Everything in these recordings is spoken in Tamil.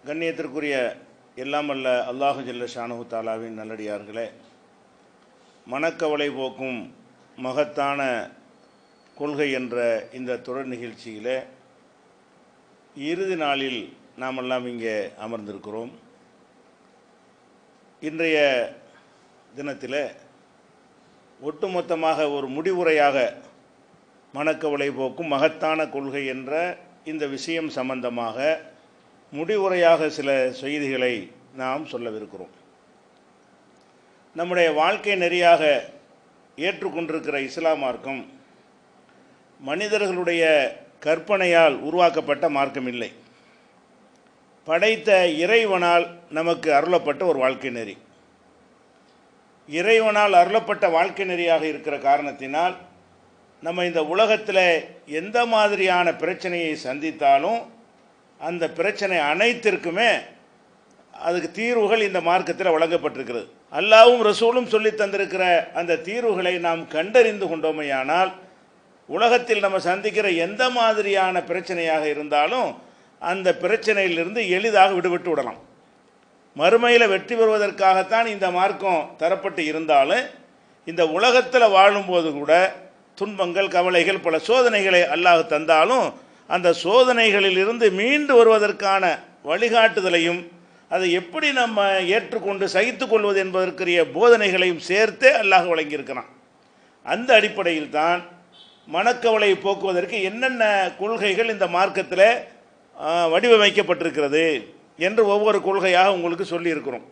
கண்ணியத்திற்குரிய எல்லாம் அல்ல அல்லாஹு ஜல்ல ஷானஹு தாலாவின் நல்லடியார்களே, மனக்கவலை போக்கும் மகத்தான கொள்கை என்ற இந்த தொடர் நிகழ்ச்சியில் இறுதி நாளில் நாமெல்லாம் இங்கே அமர்ந்திருக்கிறோம். இன்றைய தினத்தில் ஒட்டுமொத்தமாக ஒரு முடிவுரையாக மனக்கவலை போக்கும் மகத்தான கொள்கை என்ற இந்த விஷயம் சம்பந்தமாக முடிவுரையாக சில செய்திகளை நாம் சொல்லவிருக்கிறோம். நம்முடைய வாழ்க்கை நெறியாக ஏற்றுக்கொண்டிருக்கிற இஸ்லாம் மார்க்கம் மனிதர்களுடைய கற்பனையால் உருவாக்கப்பட்ட மார்க்கம் இல்லை. படைத்த இறைவனால் நமக்கு அருளப்பட்ட ஒரு வாழ்க்கை நெறி. இறைவனால் அருளப்பட்ட வாழ்க்கை நெறியாக இருக்கிற காரணத்தினால் நம்ம இந்த உலகத்தில் எந்த மாதிரியான பிரச்சனையை சந்தித்தாலும் அந்த பிரச்சனை அனைத்திற்குமே அதுக்கு தீர்வுகள் இந்த மார்க்கத்தில் வழங்கப்பட்டிருக்கிறது. அல்லாஹ்வும் ரசூலும் சொல்லி தந்திருக்கிற அந்த தீர்வுகளை நாம் கண்டறிந்து கொண்டோமையானால் உலகத்தில் நம்ம சந்திக்கிற எந்த மாதிரியான பிரச்சனையாக இருந்தாலும் அந்த பிரச்சனையிலிருந்து எளிதாக விடுபட்டு விடலாம். மறுமையில் வெற்றி பெறுவதற்காகத்தான் இந்த மார்க்கம் தரப்பட்டு இருந்தாலும் இந்த உலகத்தில் வாழும்போது கூட துன்பங்கள், கவலைகள், பல சோதனைகளை அல்லாஹ் தந்தாலும் அந்த சோதனைகளில் இருந்து மீண்டு வருவதற்கான வழிகாட்டுதலையும் அதை எப்படி நம்ம ஏற்றுக்கொண்டு சகித்து கொள்வது என்பதற்குரிய போதனைகளையும் சேர்த்தே அல்லாஹ் வழங்கியிருக்கிறான். அந்த அடிப்படையில் தான் மனக்கவலை போக்குவதற்கு என்னென்ன கொள்கைகள் இந்த மார்க்கத்தில் வடிவமைக்கப்பட்டிருக்கிறது என்று ஒவ்வொரு கொள்கையாக உங்களுக்கு சொல்லியிருக்கிறோம்.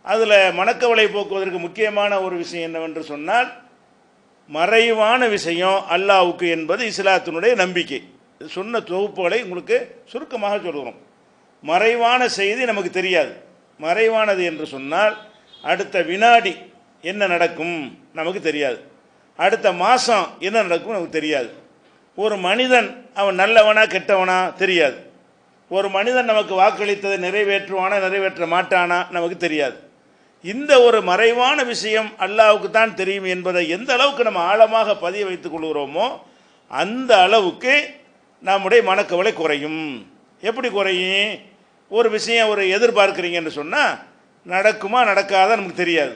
அதில் மனக்கவலை போக்குவதற்கு முக்கியமான ஒரு விஷயம் என்னவென்று சொன்னால், மறைவான விஷயம் அல்லாஹ்வுக்கு என்பது இஸ்லாத்தினுடைய நம்பிக்கை. சொன்ன தொகுப்புகளை உங்களுக்கு சுருக்கமாக சொல்கிறோம். மறைவான செய்தி நமக்கு தெரியாது. மறைவானது என்று சொன்னால் அடுத்த வினாடி என்ன நடக்கும் நமக்கு தெரியாது. அடுத்த மாதம் என்ன நடக்கும் நமக்கு தெரியாது. ஒரு மனிதன் அவன் நல்லவனா கெட்டவனா தெரியாது. ஒரு மனிதன் நமக்கு வாக்களித்ததை நிறைவேற்றுவானா நிறைவேற்ற மாட்டானா நமக்கு தெரியாது. இந்த ஒரு மறைவான விஷயம் அல்லாஹ்வுக்கு தான் தெரியும் என்பதை எந்த அளவுக்கு நம்ம ஆழமாக பதிய வைத்துக் கொள்கிறோமோ அந்த அளவுக்கு நம்முடைய மனக்கவலை குறையும். எப்படி குறையும்? ஒரு விஷயம் ஒரு எதிர்பார்க்குறீங்கன்னு சொன்னால் நடக்குமா நடக்காத நமக்கு தெரியாது.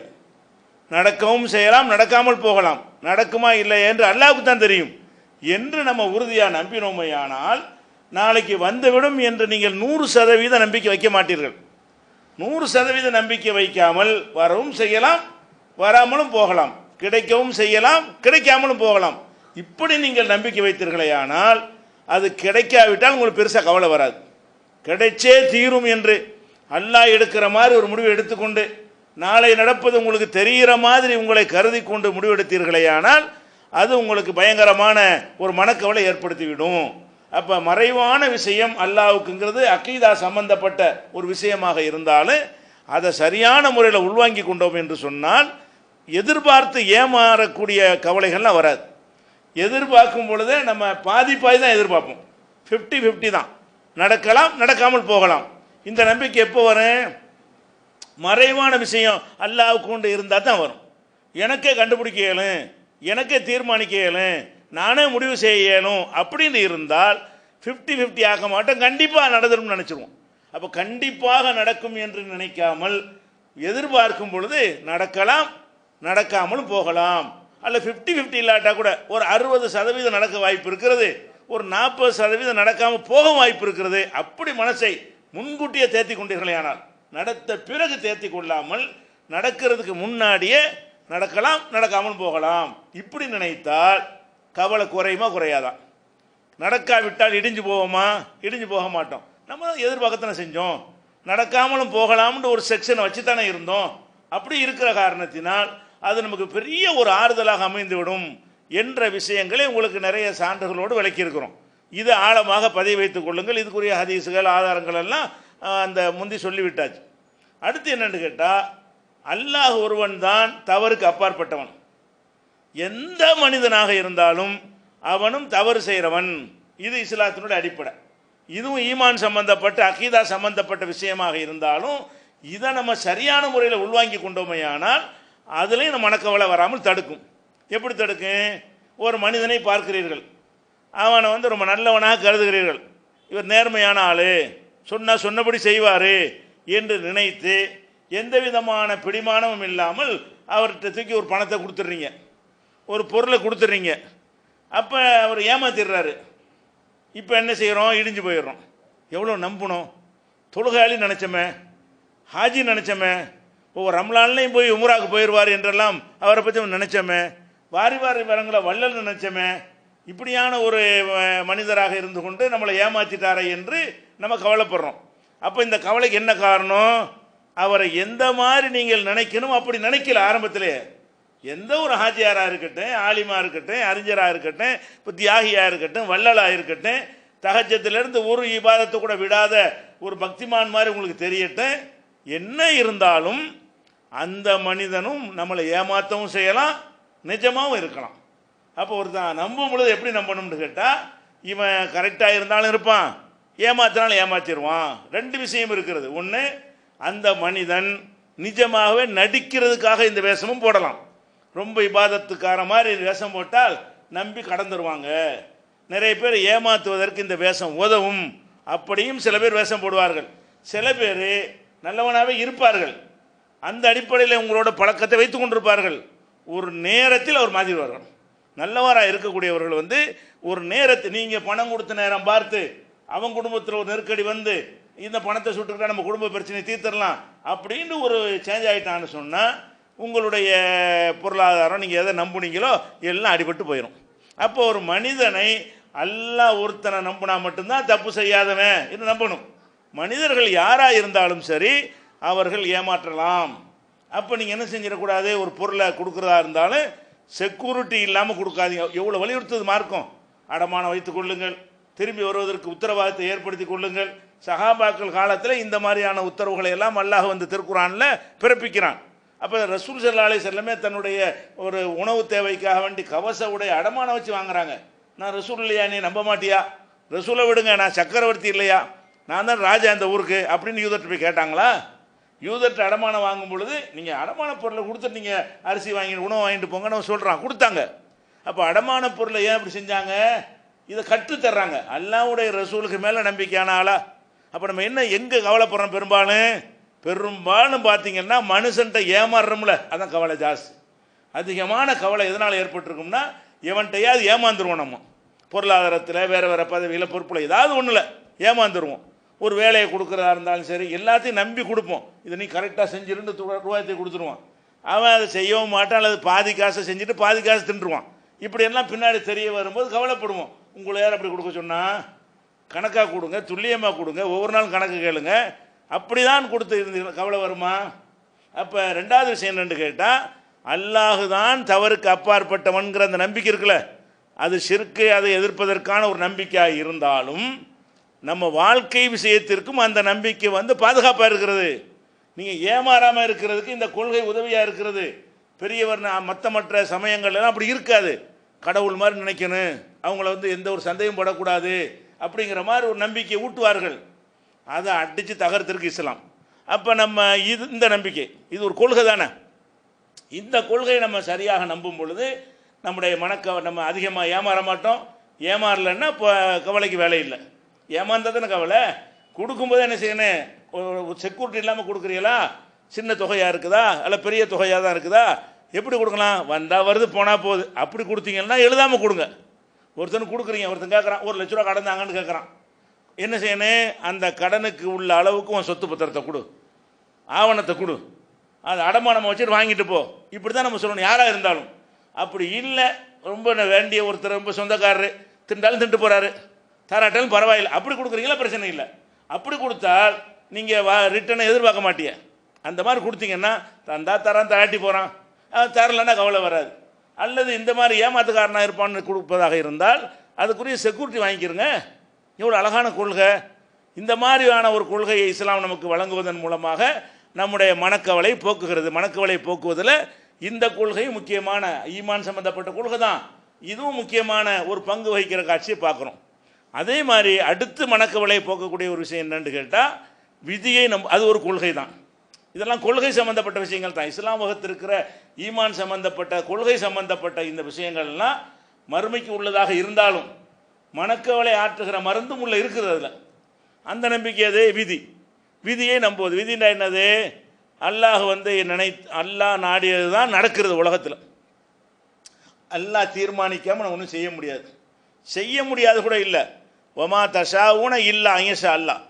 நடக்கவும் செய்யலாம், நடக்காமல் போகலாம். நடக்குமா இல்லை என்று அல்லாஹ்வுக்கு தான் தெரியும் என்று நம்ம உறுதியாக நம்பினோமையானால் நாளைக்கு வந்துவிடும் என்று நீங்கள் 100% நம்பிக்கை வைக்க மாட்டீர்கள். 100% நம்பிக்கை வைக்காமல் வரவும் செய்யலாம், வராமலும் போகலாம், கிடைக்கவும் செய்யலாம், கிடைக்காமலும் போகலாம். இப்படி நீங்கள் நம்பிக்கை வைத்தீர்களேயானால் அது கிடைக்காவிட்டால் உங்களுக்கு பெருசாக கவலை வராது. கிடைச்சே தீரும் என்று அல்லாஹ் எடுக்கிற மாதிரி ஒரு முடிவு எடுத்துக்கொண்டு நாளை நடப்பது உங்களுக்கு தெரிகிற மாதிரி உங்களை கருதி கொண்டு முடிவெடுத்தீர்களேயானால் அது உங்களுக்கு பயங்கரமான ஒரு மனக்கவலை ஏற்படுத்திவிடும். அப்போ மறைவான விஷயம் அல்லாஹ்வுக்குங்கிறது அகீதா சம்பந்தப்பட்ட ஒரு விஷயமாக இருந்தாலும் அதை சரியான முறையில் உள்வாங்கி கொண்டோம் என்று சொன்னால் எதிர்பார்த்து ஏமாறக்கூடிய கவலைகள்லாம் வராது. எதிர்பார்க்கும் பொழுதே நம்ம பாதி தான் எதிர்பார்ப்போம். 50-50 தான். நடக்கலாம், நடக்காமல் போகலாம். இந்த நம்பிக்கை எப்போ வரும்? மறைவான விஷயம் அல்லாஹ்வுக்கு கொண்டு இருந்தால் தான் வரும். எனக்கே கண்டுபிடிக்க இயலும், எனக்கே தீர்மானிக்க இயலும், நானே முடிவு செய்ய இயலும் அப்படின்னு இருந்தால் 50-50 ஆக மாட்டோம். கண்டிப்பாக நடந்துடும் நினச்சிருவோம். அப்போ கண்டிப்பாக நடக்கும் என்று நினைக்காமல் எதிர்பார்க்கும் பொழுது நடக்கலாம், நடக்காமலும் போகலாம். அல்ல 50-50 இல்லாட்டா கூட ஒரு 60% நடக்க வாய்ப்பு இருக்கிறது, ஒரு 40% நடக்காமல் போக வாய்ப்பு இருக்கிறது. அப்படி மனசை முன்கூட்டியே தேர்த்தி கொண்டீர்களே, ஆனால் நடத்த பிறகு தேர்த்தி கொள்ளாமல் நடக்கிறதுக்கு முன்னாடியே நடக்கலாம், நடக்காமல் போகலாம். இப்படி நினைத்தால் கவலை குறையுமா குறையாதான்? நடக்காவிட்டால் இடிஞ்சு போவோமா? இடிஞ்சு போக மாட்டோம். நம்ம தான் எதிர்பார்க்கத்தானே செஞ்சோம். நடக்காமலும் போகலாம்னு ஒரு செக்ஷனை வச்சு தானே இருந்தோம். அப்படி இருக்கிற காரணத்தினால் அது நமக்கு பெரிய ஒரு ஆறுதலாக அமைந்துவிடும் என்ற விஷயங்களை உங்களுக்கு நிறைய சான்றுகளோடு விளக்கியிருக்கிறோம். இது ஆழமாக பதிவு வைத்துக் கொள்ளுங்கள். இதுக்குரிய ஹதீஸுகள், ஆதாரங்கள் எல்லாம் அந்த முந்தி சொல்லிவிட்டாச்சு. அடுத்து என்னென்னு கேட்டால், அல்லாஹ் ஒருவன் தான் தவறுக்கு அப்பாற்பட்டவன். எந்த மனிதனாக இருந்தாலும் அவனும் தவறு செய்கிறவன். இது இஸ்லாத்தினுடைய அடிப்படை. இதுவும் ஈமான் சம்பந்தப்பட்ட அகீதா சம்பந்தப்பட்ட விஷயமாக இருந்தாலும் இதை நம்ம சரியான முறையில் உள்வாங்கி கொண்டோமையானால் அதுலேயும் நம்ம மனக்கவலை வராமல் தடுக்கும். எப்படி தடுக்கும்? ஒரு மனிதனை பார்க்கிறீர்கள், அவனை ரொம்ப நல்லவனாக கருதுகிறீர்கள், இவர் நேர்மையான ஆள், சொன்னபடி செய்வார் என்று நினைத்து எந்த விதமான பிடிமானமும் இல்லாமல் அவர்கிட்ட தூக்கி ஒரு பணத்தை கொடுத்துட்றீங்க, ஒரு பொருளை கொடுத்துட்றீங்க. அப்போ அவர் ஏமாத்திடுறாரு. இப்போ என்ன செய்கிறோம்? இடிஞ்சு போயிடுறோம். எவ்வளோ நம்பணும்? தொழுகாளி நினச்சோமே, ஹாஜி நினச்சோமே, ஒவ்வொரு ரம்லான்லையும் போய் உம்ராவுக்கு போயிடுவார் என்றெல்லாம் அவரை பற்றி நினச்சோமே, வாரி வரங்களை வள்ளல் நினச்சோமே, இப்படியான ஒரு மனிதராக இருந்து கொண்டு நம்மளை ஏமாற்றிட்டாரே என்று நம்ம கவலைப்படுறோம். அப்போ இந்த கவலைக்கு என்ன காரணம்? அவரை எந்த மாதிரி நீங்கள் நினைக்கணும் அப்படி நினைக்கல. ஆரம்பத்திலே எந்த ஒரு ஹாஜியாராக இருக்கட்டும், ஆலிமா இருக்கட்டும், அறிஞராக இருக்கட்டும், இப்போ தியாகியாக இருக்கட்டும், வள்ளலாக இருக்கட்டும், தஹஜ்ஜத்திலிருந்து ஒரு இபாதத்தை கூட விடாத ஒரு பக்திமான் மாதிரி உங்களுக்கு தெரியட்டும். என்ன இருந்தாலும் அந்த மனிதனும் நம்மளை ஏமாற்றவும் செய்யலாம், நிஜமாகவும் இருக்கலாம். அப்போ ஒருத்தன் நம்பும் பொழுது எப்படி நம்பணும்னு கேட்டால், இவன் கரெக்டாக இருந்தாலும் இருப்பான், ஏமாத்தினாலும் ஏமாற்றிடுவான். ரெண்டு விஷயம் இருக்கிறது. ஒன்று, அந்த மனிதன் நிஜமாகவே நடிக்கிறதுக்காக இந்த வேஷமும் போடலாம். ரொம்ப இபாதத்துக்கார மாதிரி வேஷம் போட்டால் நம்பி கடந்துருவாங்க. நிறைய பேர் ஏமாற்றுவதற்கு இந்த வேஷம் உதவும். அப்படியும் சில பேர் வேஷம் போடுவார்கள். சில பேர் நல்லவனாகவே இருப்பார்கள். அந்த அடிப்படையில் உங்களோட பழக்கத்தை வைத்து கொண்டிருப்பார்கள். ஒரு நேரத்தில் அவர் மாற்றிடுவார்கள். நல்லவராக இருக்கக்கூடியவர்கள் ஒரு நேரத்தில் நீங்கள் பணம் கொடுத்த நேரம் பார்த்து அவன் குடும்பத்தில் ஒரு நெருக்கடி வந்து இந்த பணத்தை சுட்டுக்கிட்டா நம்ம குடும்ப பிரச்சனையை தீர்த்திடலாம் அப்படின்னு ஒரு சேஞ்ச் ஆகிட்டான்னு சொன்னால் உங்களுடைய பொருளாதாரம் நீங்கள் எதை நம்புனீங்களோ எல்லாம் அடிபட்டு போயிடும். அப்போ ஒரு மனிதனை அல்லாஹ் ஒருத்தனை நம்பினா மட்டும்தான் தப்பு செய்யாதவன் என்று நம்பணும். மனிதர்கள் யாராக இருந்தாலும் சரி அவர்கள் ஏமாற்றலாம். அப்போ நீங்கள் என்ன செஞ்சிடக்கூடாது? ஒரு பொருளை கொடுக்குறதா இருந்தாலும் செக்யூரிட்டி இல்லாமல் கொடுக்காதீங்க. எவ்வளோ வலியுறுத்தது மார்க்கம். அடமானம் வைத்துக் கொள்ளுங்கள், திரும்பி வருவதற்கு உத்தரவாதத்தை ஏற்படுத்தி கொள்ளுங்கள். சஹாபாக்கள் காலத்தில் இந்த மாதிரியான உத்தரவுகளை எல்லாம் அல்லாஹ் திருக்குரானில் பிறப்பிக்கிறான். அப்போ ரசூல் ஸல்லல்லாஹு அலைஹி வஸல்லம் தன்னுடைய ஒரு உணவு தேவைக்காக வேண்டி கவச உடைய அடமானம் வச்சு வாங்குறாங்க. நான் ரசூல் இல்லையா? நீ நம்ப மாட்டியா? ரசூலை விடுங்க, நான் சக்கரவர்த்தி இல்லையா? நான் தான் ராஜா இந்த ஊருக்கு அப்படின்னு யூதர்கிட்ட போய் கேட்டாங்களா? யூதர்கிட்ட அடமானம் வாங்கும் பொழுது நீங்கள் அடமான பொருளை கொடுத்துட்டு நீங்கள் அரிசி வாங்கிட்டு உணவு வாங்கிட்டு போங்கன்னு சொல்கிறான், கொடுத்தாங்க. அப்போ அடமான பொருளை ஏன் அப்படி செஞ்சாங்க? இதை கற்றுத்தர்றாங்க. அல்லாஹ்வுடைய ரசூலுக்கு மேலே நம்பிக்கையான ஆளா? அப்போ நம்ம என்ன எங்கே கவலைப்படுறோம்? பெரும்பாலும் பார்த்தீங்கன்னா மனுஷன்ட்ட ஏமாறுறோம்ல, அதான் கவலை ஜாஸ்தி. அதிகமான கவலை எதனால் ஏற்பட்டிருக்கும்னா, எவன்கிட்டையாவது ஏமாந்துருவோம். நம்ம பொருளாதாரத்தில் வேறு பதவியில் பொறுப்பில் ஏதாவது ஒன்றில் ஏமாந்துருவோம். ஒரு வேலையை கொடுக்குறதா இருந்தாலும் சரி, எல்லாத்தையும் நம்பி கொடுப்போம். இதை நீ கரெக்டாக செஞ்சிருந்து ரூபாயத்தை கொடுத்துருவான். அவன் அதை செய்யவும் மாட்டான், அல்லது பாதி காசை செஞ்சுட்டு பாதி காசு தின்றுவான். இப்படியெல்லாம் பின்னாடி தெரிய வரும்போது கவலைப்படுவோம். உங்களை யார் அப்படி கொடுக்க சொன்னால் கணக்காக கொடுங்க, துல்லியமாக கொடுங்க, ஒவ்வொரு நாளும் கணக்கு கேளுங்க. அப்படி தான் கொடுத்து இருந்தீங்க, கவலை வருமா? அப்போ ரெண்டாவது விஷயம் என்னென்னு கேட்டால், அல்லாஹு தான் தவறுக்கு அப்பாற்பட்டவன்கிற அந்த நம்பிக்கை இருக்குல்ல, அது ஷிர்க்கு, அதை எதிர்ப்பதற்கான ஒரு நம்பிக்கையாக இருந்தாலும் நம்ம வாழ்க்கை விஷயத்திற்கும் அந்த நம்பிக்கை பாதுகாப்பாக இருக்கிறது. நீங்கள் ஏமாறாமல் இருக்கிறதுக்கு இந்த கொள்கை உதவியாக இருக்கிறது. பெரியவர் மற்ற சமயங்கள்லாம் அப்படி இருக்காது. கடவுள் மாதிரி நினைக்கணும், அவங்கள எந்த ஒரு சந்தேகம் படக்கூடாது அப்படிங்கிற மாதிரி ஒரு நம்பிக்கையை ஊட்டுவார்கள். அதை அடித்து தகர்த்திருக்கு இஸ்லாம். அப்போ நம்ம இந்த நம்பிக்கை இது ஒரு கொள்கை தானே. இந்த கொள்கையை நம்ம சரியாக நம்பும் பொழுது நம்முடைய நம்ம அதிகமாக ஏமாற மாட்டோம். ஏமாறலைன்னா இப்போ கவலைக்கு வேலை இல்லை. ஏமாந்ததுன்னு கவலை. கொடுக்கும்போது என்ன செய்யணும்? ஒரு செக்யூரிட்டி இல்லாமல் கொடுக்குறீங்களா? சின்ன தொகையாக இருக்குதா அல்ல பெரிய தொகையாக தான் இருக்குதா? எப்படி கொடுக்கலாம்? வந்தால் வருது, போனால் போகுது. அப்படி கொடுத்தீங்கன்னா எழுதாமல் கொடுங்க. ஒருத்தனுக்கு கொடுக்குறீங்க, ஒருத்தன் கேட்குறான், 1 லட்ச ரூபா கடன் தாங்கன்னு கேட்குறான். என்ன செய்யணும்? அந்த கடனுக்கு உள்ள அளவுக்கு உன் சொத்து பத்திரத்தை கொடு, ஆவணத்தை கொடு, அது அடமானமாக வச்சுட்டு வாங்கிட்டு போ. இப்படி தான் நம்ம சொல்லணும் யாராக இருந்தாலும். அப்படி இல்லை, ரொம்ப வேண்டிய ஒருத்தர், ரொம்ப சொந்தக்காரரு, திண்டாலும் திண்டு போகிறாரு, தராட்டாலும் பரவாயில்லை, அப்படி கொடுக்குறீங்களா? பிரச்சனை இல்லை. அப்படி கொடுத்தால் நீங்கள் ரிட்டனை எதிர்பார்க்க மாட்டிய. அந்த மாதிரி கொடுத்தீங்கன்னா தரான் தராட்டி போகிறான், தரலைன்னா கவலை வராது. அல்லது இந்த மாதிரி ஏமாத்துக்காரனாக இருப்பான்னு கொடுப்பதாக இருந்தால் அதுக்குரிய செக்யூரிட்டி வாங்கிக்கிறங்க. எவ்வளோ அழகான கொள்கை! இந்த மாதிரியான ஒரு கொள்கையை இஸ்லாம் நமக்கு வழங்குவதன் மூலமாக நம்முடைய மனக்கவலை போக்குகிறது. மனக்கவலை போக்குவதில் இந்த கொள்கை முக்கியமான ஈமான் சம்பந்தப்பட்ட கொள்கை தான். இதுவும் முக்கியமான ஒரு பங்கு வகிக்கிற காட்சியை பார்க்குறோம். அதே மாதிரி அடுத்து மனக்கவலை போக்கக்கூடிய ஒரு விஷயம் என்னன்னு கேட்டால், விதியை அது ஒரு கொள்கை தான். இதெல்லாம் கொள்கை சம்பந்தப்பட்ட விஷயங்கள் தான். இஸ்லாம் வகுத்திருக்கிற ஈமான் சம்பந்தப்பட்ட கொள்கை சம்பந்தப்பட்ட இந்த விஷயங்கள்லாம் மறுமைக்கு உள்ளதாக இருந்தாலும் மனக்கவலை ஆற்றுகிற மருந்தும் உள்ள இருக்குது அதில். அந்த நம்பிக்கை அது விதி. விதியை நம்புவது. விதின்னா என்னது? அல்லாஹ் வந்து அல்லாஹ் நாடியது தான் நடக்கிறது உலகத்தில். அல்லாஹ் தீர்மானிக்காமல் நம்ம ஒன்றும் செய்ய முடியாது. செய்ய முடியாது கூட இல்லை. ஒமா தஷாவுன இல்லா ஐயஷா அல்லாஹ்.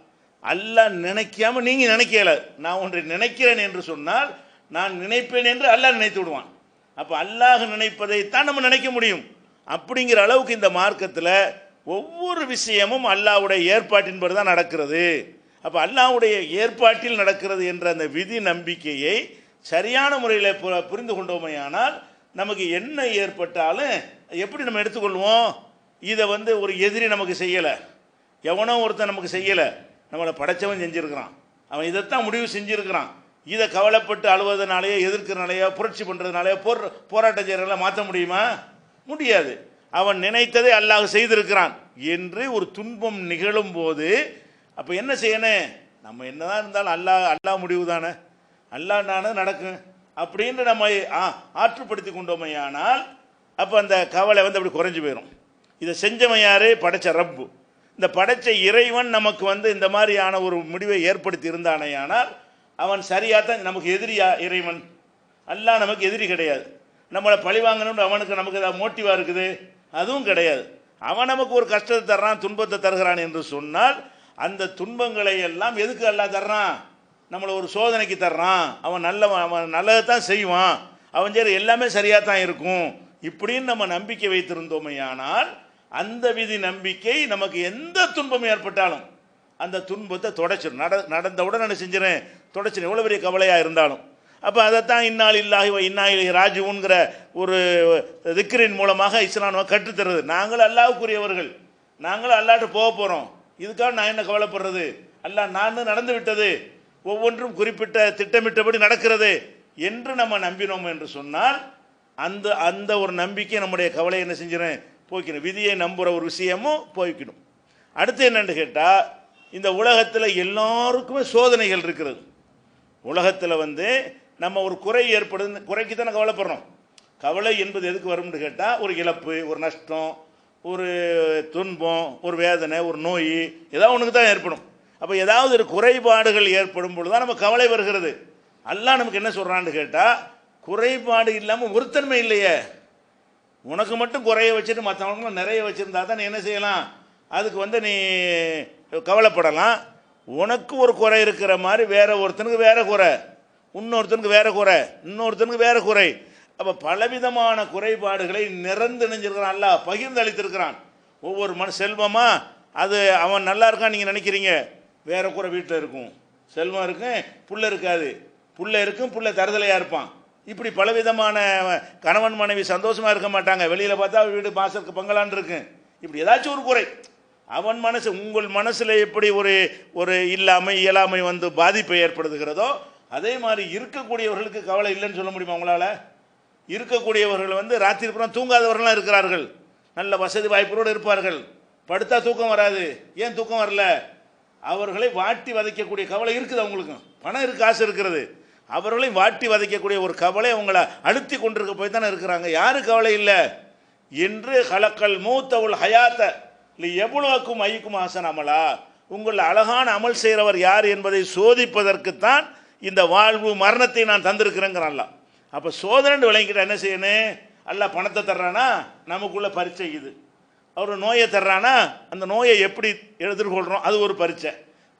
அல்லாஹ் நினைக்காம நீங்கள் நினைக்கல. நான் ஒன்றை நினைக்கிறேன் என்று சொன்னால் நான் நினைப்பேன் என்று அல்லாஹ் நினைத்து விடுவான். அப்போ அல்லாஹ் நினைப்பதைத்தான் நம்ம நினைக்க முடியும். அப்படிங்கிற அளவுக்கு இந்த மார்க்கத்தில் ஒவ்வொரு விஷயமும் அல்லாஹ்வுடைய ஏற்பாட்டின்படி தான் நடக்கிறது. அப்போ அல்லாஹ்வுடைய ஏற்பாட்டில் நடக்கிறது என்ற அந்த விதி நம்பிக்கையை சரியான முறையில் புரிந்து கொண்டோமையானால் நமக்கு என்ன ஏற்பட்டாலும் எப்படி நம்ம எடுத்துக்கொள்வோம்? இதை வந்து ஒரு எதிரி நமக்கு செய்யலை, எவனோ ஒருத்தன் நமக்கு செய்யலை, நம்மளை படைச்சவன் செஞ்சுருக்கிறான், அவன் இதைத்தான் முடிவு செஞ்சுருக்கிறான். இதை கவலைப்பட்டு அழுவதனாலேயோ எதிர்க்கிறனாலேயோ புரட்சி பண்ணுறதுனாலையோ போராட்டம் செய்கிறனால மாற்ற முடியுமா? முடியாது. அவன் நினைத்ததை அல்லாஹ் செய்திருக்கிறான் என்று ஒரு துன்பம் நிகழும் போது அப்போ என்ன செய்யணும்? நம்ம என்னதான் இருந்தாலும் அல்லாஹ் முடிவு தானே, அல்லாஹ் நானே நடக்கும் அப்படின்னு நம்ம ஆற்றுப்படுத்தி கொண்டோமையானால் அப்போ அந்த கவலை வந்து அப்படி குறைஞ்சி போயிடும். இதை செஞ்சவன் யார்? படைச்ச ரப்பு. இந்த படைச்ச இறைவன் நமக்கு வந்து இந்த மாதிரியான ஒரு முடிவை ஏற்படுத்தி இருந்தானேயானால் அவன் சரியாக தான் நமக்கு எதிரியா? இறைவன் அல்லாஹ் நமக்கு எதிரி கிடையாது. நம்மளை பழி வாங்கணும்னு அவனுக்கு நமக்கு ஏதாவது மோட்டிவாக இருக்குது? அதுவும் கிடையாது. அவன் நமக்கு ஒரு கஷ்டத்தை தர்றான், துன்பத்தை தருகிறான் என்று சொன்னால் அந்த துன்பங்களை எல்லாம் எதுக்கு அல்லாஹ் தர்றான்? நம்மளை ஒரு சோதனைக்கு தர்றான். அவன் நல்லதை தான் செய்வான், அவன் சரி எல்லாமே சரியாக தான் இருக்கும் இப்படின்னு நம்ம நம்பிக்கை வைத்திருந்தோமையானால் அந்த விதி நம்பிக்கை நமக்கு எந்த துன்பம் ஏற்பட்டாலும் அந்த துன்பத்தை தொடச்சிடும். நடந்தவுடன் நான் செஞ்சிடறேன், தொடச்சிடும், எவ்வளோ பெரிய கவலையாக இருந்தாலும். அப்போ அதைத்தான் இன்னால் இல்லாஹி இன்னா இலைஹி ராஜிஊன்கிற ஒரு திக்ரின் மூலமாக இஸ்லாம் கற்றுத்தருது. நாங்கள் அல்லாஹ்வுக்குரியவர்கள், நாங்களும் அல்லாஹ்ட்ட போக போகிறோம், இதுக்காக நான் என்ன கவலைப்படுறது? அல்லாஹ் நான் நடந்து விட்டது, ஒவ்வொன்றும் குறிப்பிட்ட திட்டமிட்டபடி நடக்கிறது என்று நம்ம நம்பினோம் என்று சொன்னால் அந்த அந்த ஒரு நம்பிக்கை நம்முடைய கவலை என்ன செஞ்சிடும்? போய்க்கணும். விதியை நம்புகிற ஒரு விஷயமும் போய்க்கணும். அடுத்து என்னென்னு கேட்டால், இந்த உலகத்தில் எல்லாருக்குமே சோதனைகள் இருக்கிறது. உலகத்தில் வந்து நம்ம ஒரு குறை ஏற்படுது, குறைக்கு தானே கவலைப்படுறோம். கவலை என்பது எதுக்கு வரும்னு கேட்டால், ஒரு இழப்பு, ஒரு நஷ்டம், ஒரு துன்பம், ஒரு வேதனை, ஒரு நோய், ஏதாவது ஒன்றுக்கு தான் ஏற்படும். அப்போ ஏதாவது ஒரு குறைபாடுகள் ஏற்படும் பொழுது தான் நம்ம கவலை வருகிறது. அல்லாஹ் நமக்கு என்ன சொல்கிறான்னு கேட்டால், குறைபாடு இல்லாமல் ஒருத்தன்மை இல்லையே, உனக்கு மட்டும் குறைய வச்சுட்டு மற்றவங்களும் நிறைய வச்சுருந்தா தான் நீ என்ன செய்யலாம்? அதுக்கு வந்து நீ கவலைப்படலாம். உனக்கு ஒரு குறை இருக்கிற மாதிரி வேற ஒருத்தனுக்கு வேற குறை, இன்னொருத்தனுக்கு வேற குறை, இன்னொருத்தனுக்கு வேற குறை. அப்போ பலவிதமான குறைபாடுகளை நிறந்து நினைஞ்சிருக்கிறான், அல்லாஹ் பகிர்ந்து அளித்திருக்கிறான். ஒவ்வொரு செல்வமா அது அவன் நல்லா இருக்கான்னு நீங்கள் நினைக்கிறீங்க, வேற குறை வீட்டில் இருக்கும். செல்வம் இருக்கும், புள்ள இருக்காது, புள்ள இருக்கும், புள்ள தருதலையாக இருப்பான். இப்படி பலவிதமான கணவன் மனைவி சந்தோஷமாக இருக்க மாட்டாங்க, வெளியில் பார்த்தா வீடு மாசத்துக்கு பங்களான் இருக்கு. இப்படி ஏதாச்சும் ஒரு குறை அவன் மனசு, உங்கள் மனசில் எப்படி ஒரு இல்லாமை இயலாமை வந்து பாதிப்பை ஏற்படுத்துகிறதோ அதே மாதிரி இருக்கக்கூடியவர்களுக்கு கவலை இல்லைன்னு சொல்ல முடியுமா உங்களால்? இருக்கக்கூடியவர்கள் வந்து ராத்திரி புறம் தூங்காதவர்களாம் இருக்கிறார்கள், நல்ல வசதி வாய்ப்புகளோடு இருப்பார்கள், படுத்தா தூக்கம் வராது. ஏன் தூக்கம் வரல? அவர்களை வாட்டி வதைக்கக்கூடிய கவலை இருக்குது. அவங்களுக்கும் பணம் இருக்குது, காசு இருக்கிறது, அவர்களையும் வாட்டி வதைக்கக்கூடிய ஒரு கவலை அவங்கள அழுத்தி கொண்டிருக்க போய் தானே இருக்கிறாங்க. யாரு கவலை இல்லை என்று ஹலக்கல் மூத்தவுல் ஹயாத்த எவ்வளவுக்கும் ஐயுக்கும் ஆசன் அமலா, உங்கள் அழகான அமல் செய்கிறவர் யார் என்பதை சோதிப்பதற்குத்தான் இந்த வாழ்வு மரணத்தை நான் தந்திருக்கிறேங்கிறான் அல்லாஹ். அப்போ சோதனைன்னு விளங்கிக்கிட்ட என்ன செய்யணும்? அல்லாஹ் பணத்தை தர்றானா, நமக்குள்ள பரீட்சை இது. அவர் நோயை தர்றானா, அந்த நோயை எப்படி எதிர்கொள்கிறோம் அது ஒரு பரீட்சை.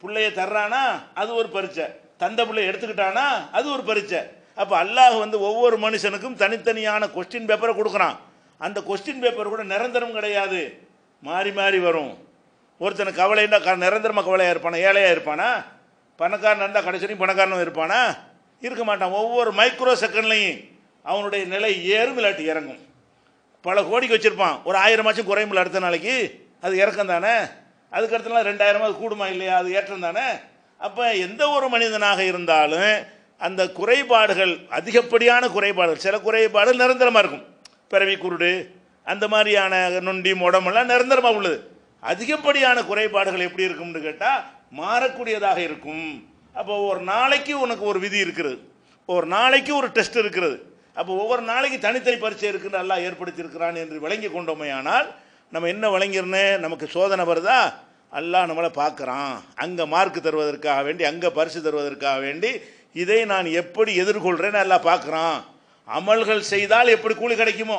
பிள்ளையை தர்றானா அது ஒரு பரீட்சை, தந்த பிள்ளை எடுத்துக்கிட்டானா அது ஒரு பரீட்சை. அப்போ அல்லாஹ் வந்து ஒவ்வொரு மனுஷனுக்கும் தனித்தனியான கொஸ்டின் பேப்பரை கொடுக்குறான். அந்த கொஸ்டின் பேப்பர் கூட நிரந்தரம் கிடையாது, மாறி மாறி வரும். ஒருத்தனுக்கு கவலைன்னா நிரந்தரமாக கவலையாக இருப்பானா, ஏழையாக இருப்பானா? பணக்காரன் இருந்தால் கடைசி பணக்காரனும் இருப்பானா? இருக்க மாட்டான். ஒவ்வொரு மைக்ரோ செகண்ட்லையும் அவனுடைய நிலை ஏறும் இல்லாட்டி இறங்கும். பல கோடிக்கு வச்சுருப்பான், ஒரு 1000 குறையுமில்ல அடுத்த நாளைக்கு, அது இறக்கம் தானே. அதுக்கு அடுத்தலாம் 2000 கூடுமா இல்லையா, அது ஏற்றம் தானே. அப்போ எந்த ஒரு மனிதனாக இருந்தாலும் அந்த குறைபாடுகள், அதிகப்படியான குறைபாடுகள், சில குறைபாடுகள் நிரந்தரமாக இருக்கும். பிறவி குருடு அந்த மாதிரியான நொண்டி முடமெல்லாம் நிரந்தரமாக உள்ளது. அதிகப்படியான குறைபாடுகள் எப்படி இருக்கும்னு கேட்டால் மாறக்கூடியதாக இருக்கும். அப்போ ஒரு நாளைக்கு உனக்கு ஒரு விதி இருக்கிறது, ஒரு நாளைக்கு ஒரு டெஸ்ட் இருக்கிறது. அப்போ ஒவ்வொரு நாளைக்கு தனித்தனி பரீட்சை இருக்குன்னு எல்லாம் ஏற்படுத்தியிருக்கிறான் என்று விளங்கி கொண்டோமையானால் நம்ம என்ன விளங்கிருந்தேன்? நமக்கு சோதனை வருதா, அல்லாஹ் நம்மளை பார்க்குறான், அங்கே மார்க் தருவதற்காக வேண்டி, அங்கே பரிசு தருவதற்காக வேண்டி இதை நான் எப்படி எதிர்கொள்கிறேன்னு அல்லாஹ் பார்க்குறான். அமல்கள் செய்தால் எப்படி கூலி கிடைக்குமோ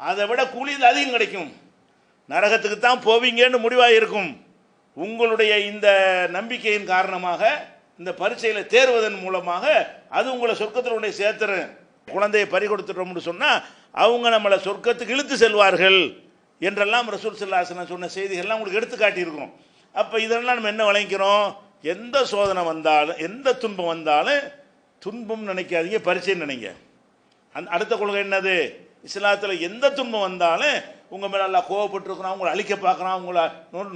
அதை விட கூலி அதிகம் கிடைக்கும். நரகத்துக்கு தான் போவீங்கன்னு முடிவாக இருக்கும். உங்களுடைய இந்த நம்பிக்கையின் காரணமாக, இந்த பரீட்சையில் தேர்வதன் மூலமாக அது உங்களை சொர்க்கத்தில் உடைய சேர்த்துறேன். குழந்தையை பறி கொடுத்துட்டோம்னு சொன்னால் அவங்க நம்மளை சொர்க்கத்துக்கு இழுத்து செல்வார்கள் என்றெல்லாம் ரசூல் ஸல்லல்லாஹு அலைஹி வஸல்லம் சொன்ன செய்திகள்லாம் உங்களுக்கு எடுத்து காட்டியிருக்கிறோம். அப்போ இதெல்லாம் நம்ம என்ன வழங்கிக்கிறோம்? எந்த சோதனை வந்தாலும், எந்த துன்பம் வந்தாலும் துன்பம் நினைக்காதீங்க, பரீட்சைன்னு நினைங்க. அடுத்த கொள்கை என்னது? இஸ்லாத்தில் எந்த துன்பம் வந்தாலும் உங்கள் மேலே எல்லாம் கோவப்பட்டுருக்குறான், உங்களை அழிக்க பார்க்குறான், உங்களை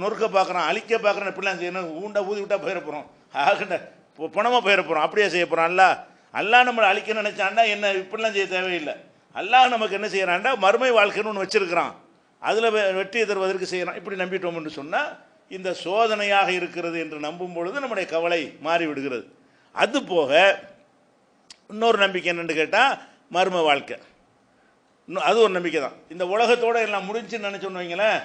நொறுக்க பார்க்குறான், அழிக்க பார்க்குறான், இப்படிலாம் செய்யணும். ஊண்டா ஊதி விட்டா போயிடப்போகிறோம், ஆகண்ட பணமாக போயிடப்போகிறோம், அப்படியே செய்ய போகிறோம். அல்லாஹ் நம்மளை அழிக்க நினைச்சாண்டா என்ன இப்படிலாம் செய்ய தேவையில்லை. அல்லாஹ் நமக்கு என்ன செய்யறான்டா, மறுமை வாழ்க்கைன்னு ஒன்று வச்சிருக்கிறான், அதில் வெற்றியை தருவதற்கு செய்யறான். இப்படி நம்பிட்டோம் என்று சொன்னால் இந்த சோதனையாக இருக்கிறது என்று நம்பும் பொழுது நம்முடைய கவலை மாறிவிடுகிறது. அது போக இன்னொரு நம்பிக்கை என்னென்னு கேட்டால் மர்ம வாழ்க்கை. அது ஒரு நம்பிக்கை தான். இந்த உலகத்தோடு எல்லாம் முடிஞ்சுன்னு நினச்சோன்னு வைங்களேன்,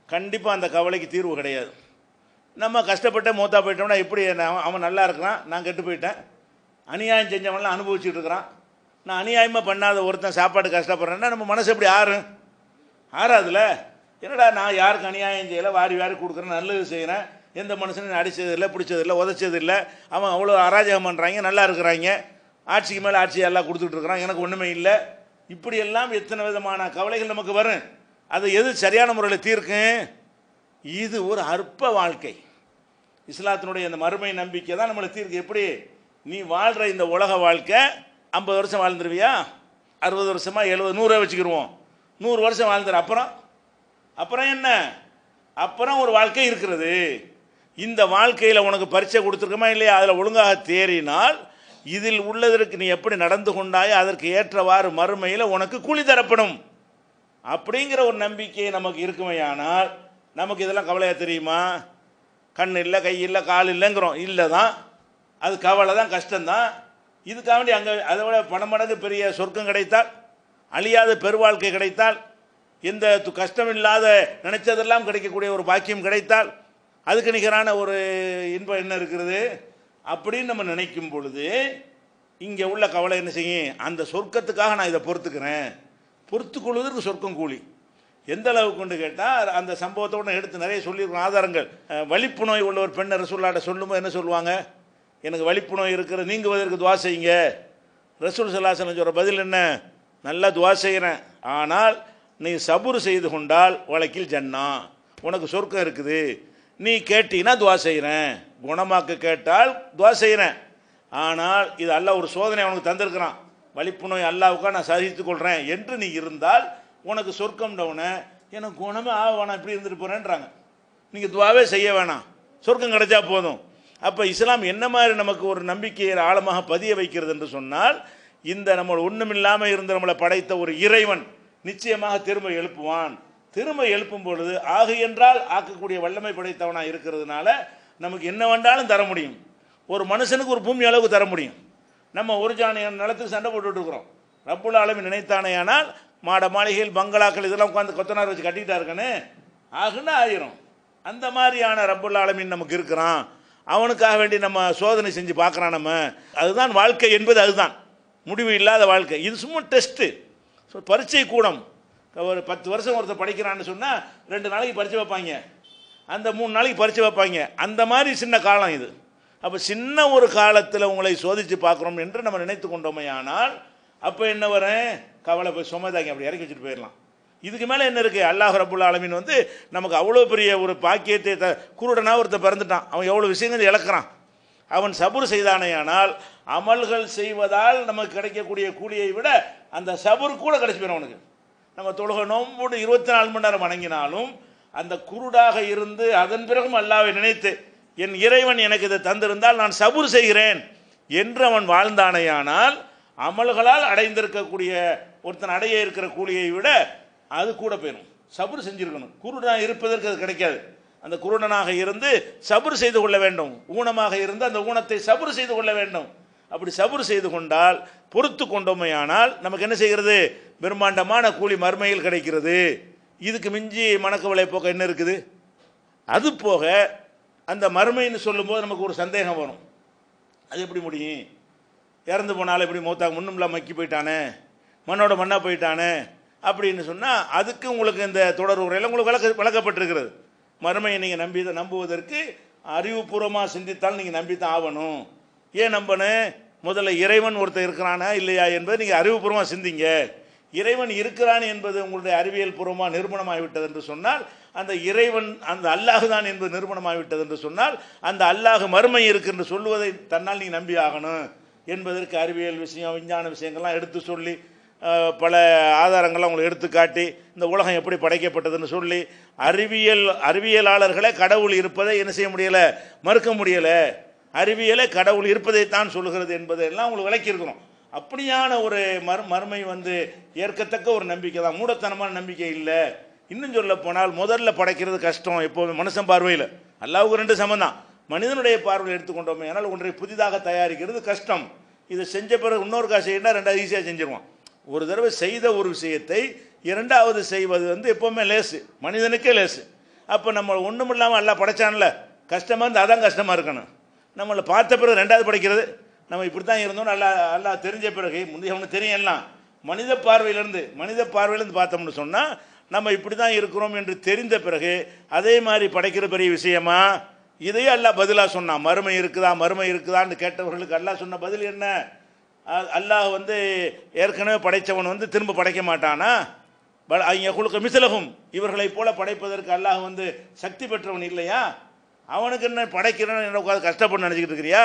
கண்டிப்பாக அந்த கவலைக்கு தீர்வு கிடையாது. நம்ம கஷ்டப்பட்ட மூத்தா போயிட்டோம்னா எப்படி அவன் நல்லா இருக்கிறான், நான் கெட்டு போயிட்டேன், அநியாயம் செஞ்சவன்லாம் அனுபவிச்சுட்டு இருக்கிறான், நான் அநியாயமாக பண்ணாத ஒருத்தன் சாப்பாடு கஷ்டப்படுறேன்னா நம்ம மனசு எப்படி ஆறாதுல. என்னடா நான் யாருக்கு அநியாயம் செய்யலை, வாரி வாரி கொடுக்குறேன், நல்லது செய்கிறேன், எந்த மனுஷனையும் அடித்ததில்லை, பிடிச்சதில்லை, உதச்சதில்லை, அவன் அவ்வளோ அராஜகம் பண்ணுறாங்க, நல்லா இருக்கிறாங்க, ஆட்சிக்கு மேலே ஆட்சி எல்லாம் கொடுத்துட்டு இருக்கிறான், எனக்கு ஒன்றுமே இல்லை. இப்படியெல்லாம் எத்தனை விதமான கவலைகள் நமக்கு வரும். அதை எது சரியான முறையில் தீர்க்கும்? இது ஒரு அற்ப வாழ்க்கை. இஸ்லாத்தினுடைய இந்த மறுமை நம்பிக்கை தான் நம்மளை தீர்க்கு. எப்படி நீ வாழ்கிற இந்த உலக வாழ்க்கை 50 வருஷம் வாழ்ந்துருவியா, 60 வருஷமா 70 100 வச்சுக்கிடுவோம், 100 வருஷம் வாழ்ந்துரு. அப்புறம் என்ன? அப்புறம் ஒரு வாழ்க்கை இருக்கிறது. இந்த வாழ்க்கையில் உனக்கு பரீட்சை கொடுத்துருக்கமா இல்லையா, அதில் ஒழுங்காக தேறினால் இதில் உள்ளதற்கு நீ எப்படி நடந்து கொண்டாயோ அதற்கு ஏற்றவாறு மறுமையில் உனக்கு கூலி தரப்படும் அப்படிங்கிற ஒரு நம்பிக்கை நமக்கு இருக்குமையானால் நமக்கு இதெல்லாம் கவலையாக தெரியுமா? கண் இல்லை, கை இல்லை, கால் இல்லைங்கிறோம், இல்லை தான், அது கவலை தான், கஷ்டம்தான். இதுக்காக வேண்டி அங்கே அதை விட பணமடங்கு பெரிய சொர்க்கம் கிடைத்தால், அழியாத பெருவாழ்க்கை கிடைத்தால், எந்த கஷ்டம் இல்லாத நினைச்சதெல்லாம் கிடைக்கக்கூடிய ஒரு பாக்கியம் கிடைத்தால் அதுக்கு நிகரான ஒரு இன்பம் என்ன இருக்கிறது அப்படின்னு நம்ம நினைக்கும் பொழுது இங்கே உள்ள கவலை என்ன செய்யும்? அந்த சொர்க்கத்துக்காக நான் இதை பொறுத்து கொள்வதற்கு சொர்க்கம் கூலி. எந்த அளவுக்கு கொண்டு கேட்டால் அந்த சம்பவத்தோடு எடுத்து நிறைய சொல்லியிருக்கோம் ஆதாரங்கள். வலிப்பு நோய் உள்ள ஒரு பெண்ணை ரசூலுல்லாஹ்ட்ட சொல்லும்போது என்ன சொல்லுவாங்க? எனக்கு வலிப்பு நோய் இருக்கிற நீங்குவதற்கு துவா செய்யுங்க. ரசூல் ஸல்லல்லாஹு அலைஹி வஸல்லம் சொல்கிற பதில் என்ன? நல்லா துவா செய்கிறேன், ஆனால் நீ சபுர் செய்து கொண்டால் வழக்கில் ஜன்னா, உனக்கு சொர்க்கம் இருக்குது. நீ கேட்டீங்கன்னா துவா செய்கிறேன், குணமாக்க கேட்டால் துவா செய்கிறேன், ஆனால் இது அல்லாஹ் ஒரு சோதனை அவனுக்கு தந்திருக்கிறான், வலிப்பு நோய் அல்லாவுக்காக நான் சகித்துக் கொள்கிறேன் என்று நீ இருந்தால் உனக்கு சொர்க்கம்டவுனே எனக்கு குணமே வேணாம், இப்படி இருந்துட்டு போகிறேன்றாங்க. நீங்கள் துவாவே செய்ய வேணாம், சொர்க்கம் கிடைச்சா போதும். அப்போ இஸ்லாம் என்ன மாதிரி நமக்கு ஒரு நம்பிக்கையை ஆழமாக பதிய வைக்கிறது என்று சொன்னால், இந்த நம்ம ஒன்றுமில்லாமல் இருந்து நம்மளை படைத்த ஒரு இறைவன் நிச்சயமாக திரும்ப எழுப்புவான். திரும்ப எழுப்பும் பொழுது ஆகு என்றால் ஆக்கக்கூடிய வல்லமை படைத்தவனாக இருக்கிறதுனால நமக்கு என்ன வேண்டாலும் தர முடியும். ஒரு மனுஷனுக்கு ஒரு பூமி அளவுக்கு தர முடியும். நம்ம ஒரு ஜான நிலத்துக்கு சண்டை போட்டுட்டு இருக்கிறோம். ரப்புல் ஆலமீன் நினைத்தானேயானால் மாட மாளிகைகள், பங்களாக்கள் இதெல்லாம் உட்காந்து கொத்தனார் வச்சு கட்டிக்கிட்டா இருக்கன்னு ஆகுன்னா ஆயிரும். அந்த மாதிரியான ரப்புல் ஆலமீன் நமக்கு இருக்கிறான். அவனுக்காக வேண்டி நம்ம சோதனை செஞ்சு பார்க்குறான். நம்ம அதுதான் வாழ்க்கை என்பது, அதுதான் முடிவு இல்லாத வாழ்க்கை. இது சும்மா டெஸ்ட்டு, பரீட்சை கூடம். ஒரு 10 வருஷம் ஒருத்தர் படிக்கிறான்னு சொன்னால் 2 நாளைக்கு பரீட்சை வைப்பாங்க, அந்த 3 நாளைக்கு பரீட்சை வைப்பாங்க. அந்த மாதிரி சின்ன காலம் இது. அப்போ சின்ன ஒரு காலத்தில் உங்களை சோதித்து பார்க்குறோம் என்று நம்ம நினைத்து கொண்டோமே, ஆனால் அப்போ என்ன வரும்? கவலை போய் சுமதாங்க, அப்படி இறக்கி வச்சுட்டு போயிடலாம். இதுக்கு மேலே என்ன இருக்குது? அல்லாஹ் ரப்புல் ஆலமீன் நமக்கு அவ்வளோ பெரிய ஒரு பாக்கியத்தை குருடனாக ஒருத்தர் பிறந்துட்டான், அவன் எவ்வளோ விஷயங்கள் இழக்கிறான். அவன் சபுர் செய்தானேயானால் அமல்கள் செய்வதால் நமக்கு கிடைக்கக்கூடிய கூலியை விட அந்த சபுர் கூட கிடைச்சி போயிடும் அவனுக்கு. நம்ம தொழுகை நோம்போடு 24 மணி நேரம் வணங்கினாலும் அந்த குருடாக இருந்து அதன் பிறகும் அல்லாஹ்வை நினைத்து என் இறைவன் எனக்கு இதை தந்திருந்தால் நான் சபுர் செய்கிறேன் என்று அவன் வாழ்ந்தானேயானால் அமல்களால் அடைந்திருக்கக்கூடிய ஒருத்தன் அடைய இருக்கிற கூலியை விட அது கூட போயிடும். சபுர் செஞ்சிருக்கணும். குருடனாக இருப்பதற்கு அது கிடைக்காது. அந்த குருடனாக இருந்து சபுர் செய்து கொள்ள வேண்டும். ஊனமாக இருந்து அந்த ஊனத்தை சபுர் செய்து கொள்ள வேண்டும். அப்படி சபுர் செய்து கொண்டால், பொறுத்து கொண்டோமையானால் நமக்கு என்ன செய்கிறது? பிரம்மாண்டமான கூலி மறுமையில் கிடைக்கிறது. இதுக்கு மிஞ்சி மனக்கவலை போக்க என்ன இருக்குது? அது போக அந்த மறுமைன்னு சொல்லும்போது நமக்கு ஒரு சந்தேகம் வரும். அது எப்படி முடியும்? இறந்து போனாலும் எப்படி மூத்தாக முன்னும்லாம் மக்கி போயிட்டானே, மண்ணோட மண்ணாக போயிட்டானே அப்படின்னு சொன்னால் அதுக்கு உங்களுக்கு இந்த தொடர் உரையில் உங்களுக்கு விளக்கப்பட்டிருக்கிறது. மறுமையை நீங்கள் நம்புவதற்கு அறிவுபூர்வமாக சிந்தித்தால் நீங்கள் நம்பித்தான் ஆகணும். ஏன் நம்பணும்? முதல்ல இறைவன் ஒருத்தர் இருக்கிறானா இல்லையா என்பது நீங்கள் அறிவுபூர்வமாக சிந்திங்க. இறைவன் இருக்கிறான் என்பது உங்களுடைய அறிவியல் பூர்வமாக நிரூபணமாகிவிட்டது என்று சொன்னால், அந்த இறைவன் அந்த அல்லாஹ் தான் என்பது நிரூபணமாகிவிட்டது என்று சொன்னால், அந்த அல்லாஹ் மறுமை இருக்கு என்று சொல்லுவதை தன்னால் நீங்கள் நம்பி ஆகணும் என்பதற்கு அறிவியல் விஷயம், விஞ்ஞான விஷயங்கள்லாம் எடுத்து சொல்லி பல ஆதாரங்கள்லாம் உங்களுக்கு எடுத்து காட்டி இந்த உலகம் எப்படி படைக்கப்பட்டதுன்னு சொல்லி அறிவியலாளர்களே கடவுள் இருப்பதை என்ன செய்ய முடியலை, மறுக்க முடியலை. அறிவியலை கடவுள் இருப்பதைத்தான் சொல்லுகிறது என்பதையெல்லாம் உங்களுக்கு விளக்கியிருக்கிறோம். அப்படியான ஒரு மறுமை ஏற்கத்தக்க ஒரு நம்பிக்கை தான், மூடத்தனமான நம்பிக்கை இல்லை. இன்னும் சொல்ல போனால் முதல்ல படைக்கிறது கஷ்டம். எப்போவுமே மனுஷன் பார்வையில் அல்லாஹ்வுக்கு 2 சமம் தான். மனிதனுடைய பார்வையில் எடுத்துக்கொண்டோமே ஆனால் ஒன்றை புதிதாக தயாரிக்கிறது கஷ்டம். இதை செஞ்ச பிறகு இன்னொரு காசு செய்யணும்னா 2வது ஈஸியாக செஞ்சிருவான். ஒரு தடவை செய்த ஒரு விஷயத்தை 2வது செய்வது எப்போவுமே லேசு, மனிதனுக்கே லேசு. அப்போ நம்ம ஒன்றும் இல்லாமல் எல்லாம் படைச்சான்ல, கஷ்டமாக இருந்து அதான் கஷ்டமாக இருக்கணும். நம்மளை பார்த்த பிறகு 2வது படைக்கிறது, நம்ம இப்படி தான் இருந்தோம் நல்லா தெரிஞ்ச பிறகு முந்தைய ஒன்று தெரியும் எல்லாம் மனித பார்வையிலேருந்து பார்த்தோம்னு சொன்னால் நம்ம இப்படி தான் இருக்கிறோம் என்று தெரிந்த பிறகு அதே மாதிரி படைக்கிற பெரிய விஷயமா? இதையே அல்லாஹ் பதிலாக சொன்னான். மறுமை இருக்குதான்னு கேட்டவர்களுக்கு அல்லாஹ் சொன்ன பதில் என்ன? அல்லாஹ் ஏற்கனவே படைத்தவன் திரும்ப படைக்க மாட்டானா? அவங்க குழுக்க மிசிலகும், இவர்களைப் போல படைப்பதற்கு அல்லாஹ் சக்தி பெற்றவன் இல்லையா? அவனுக்கு என்ன படைக்கிறேன்னு என்ன கஷ்டப்பட்டு நினச்சிக்கிட்டு இருக்கிறியா?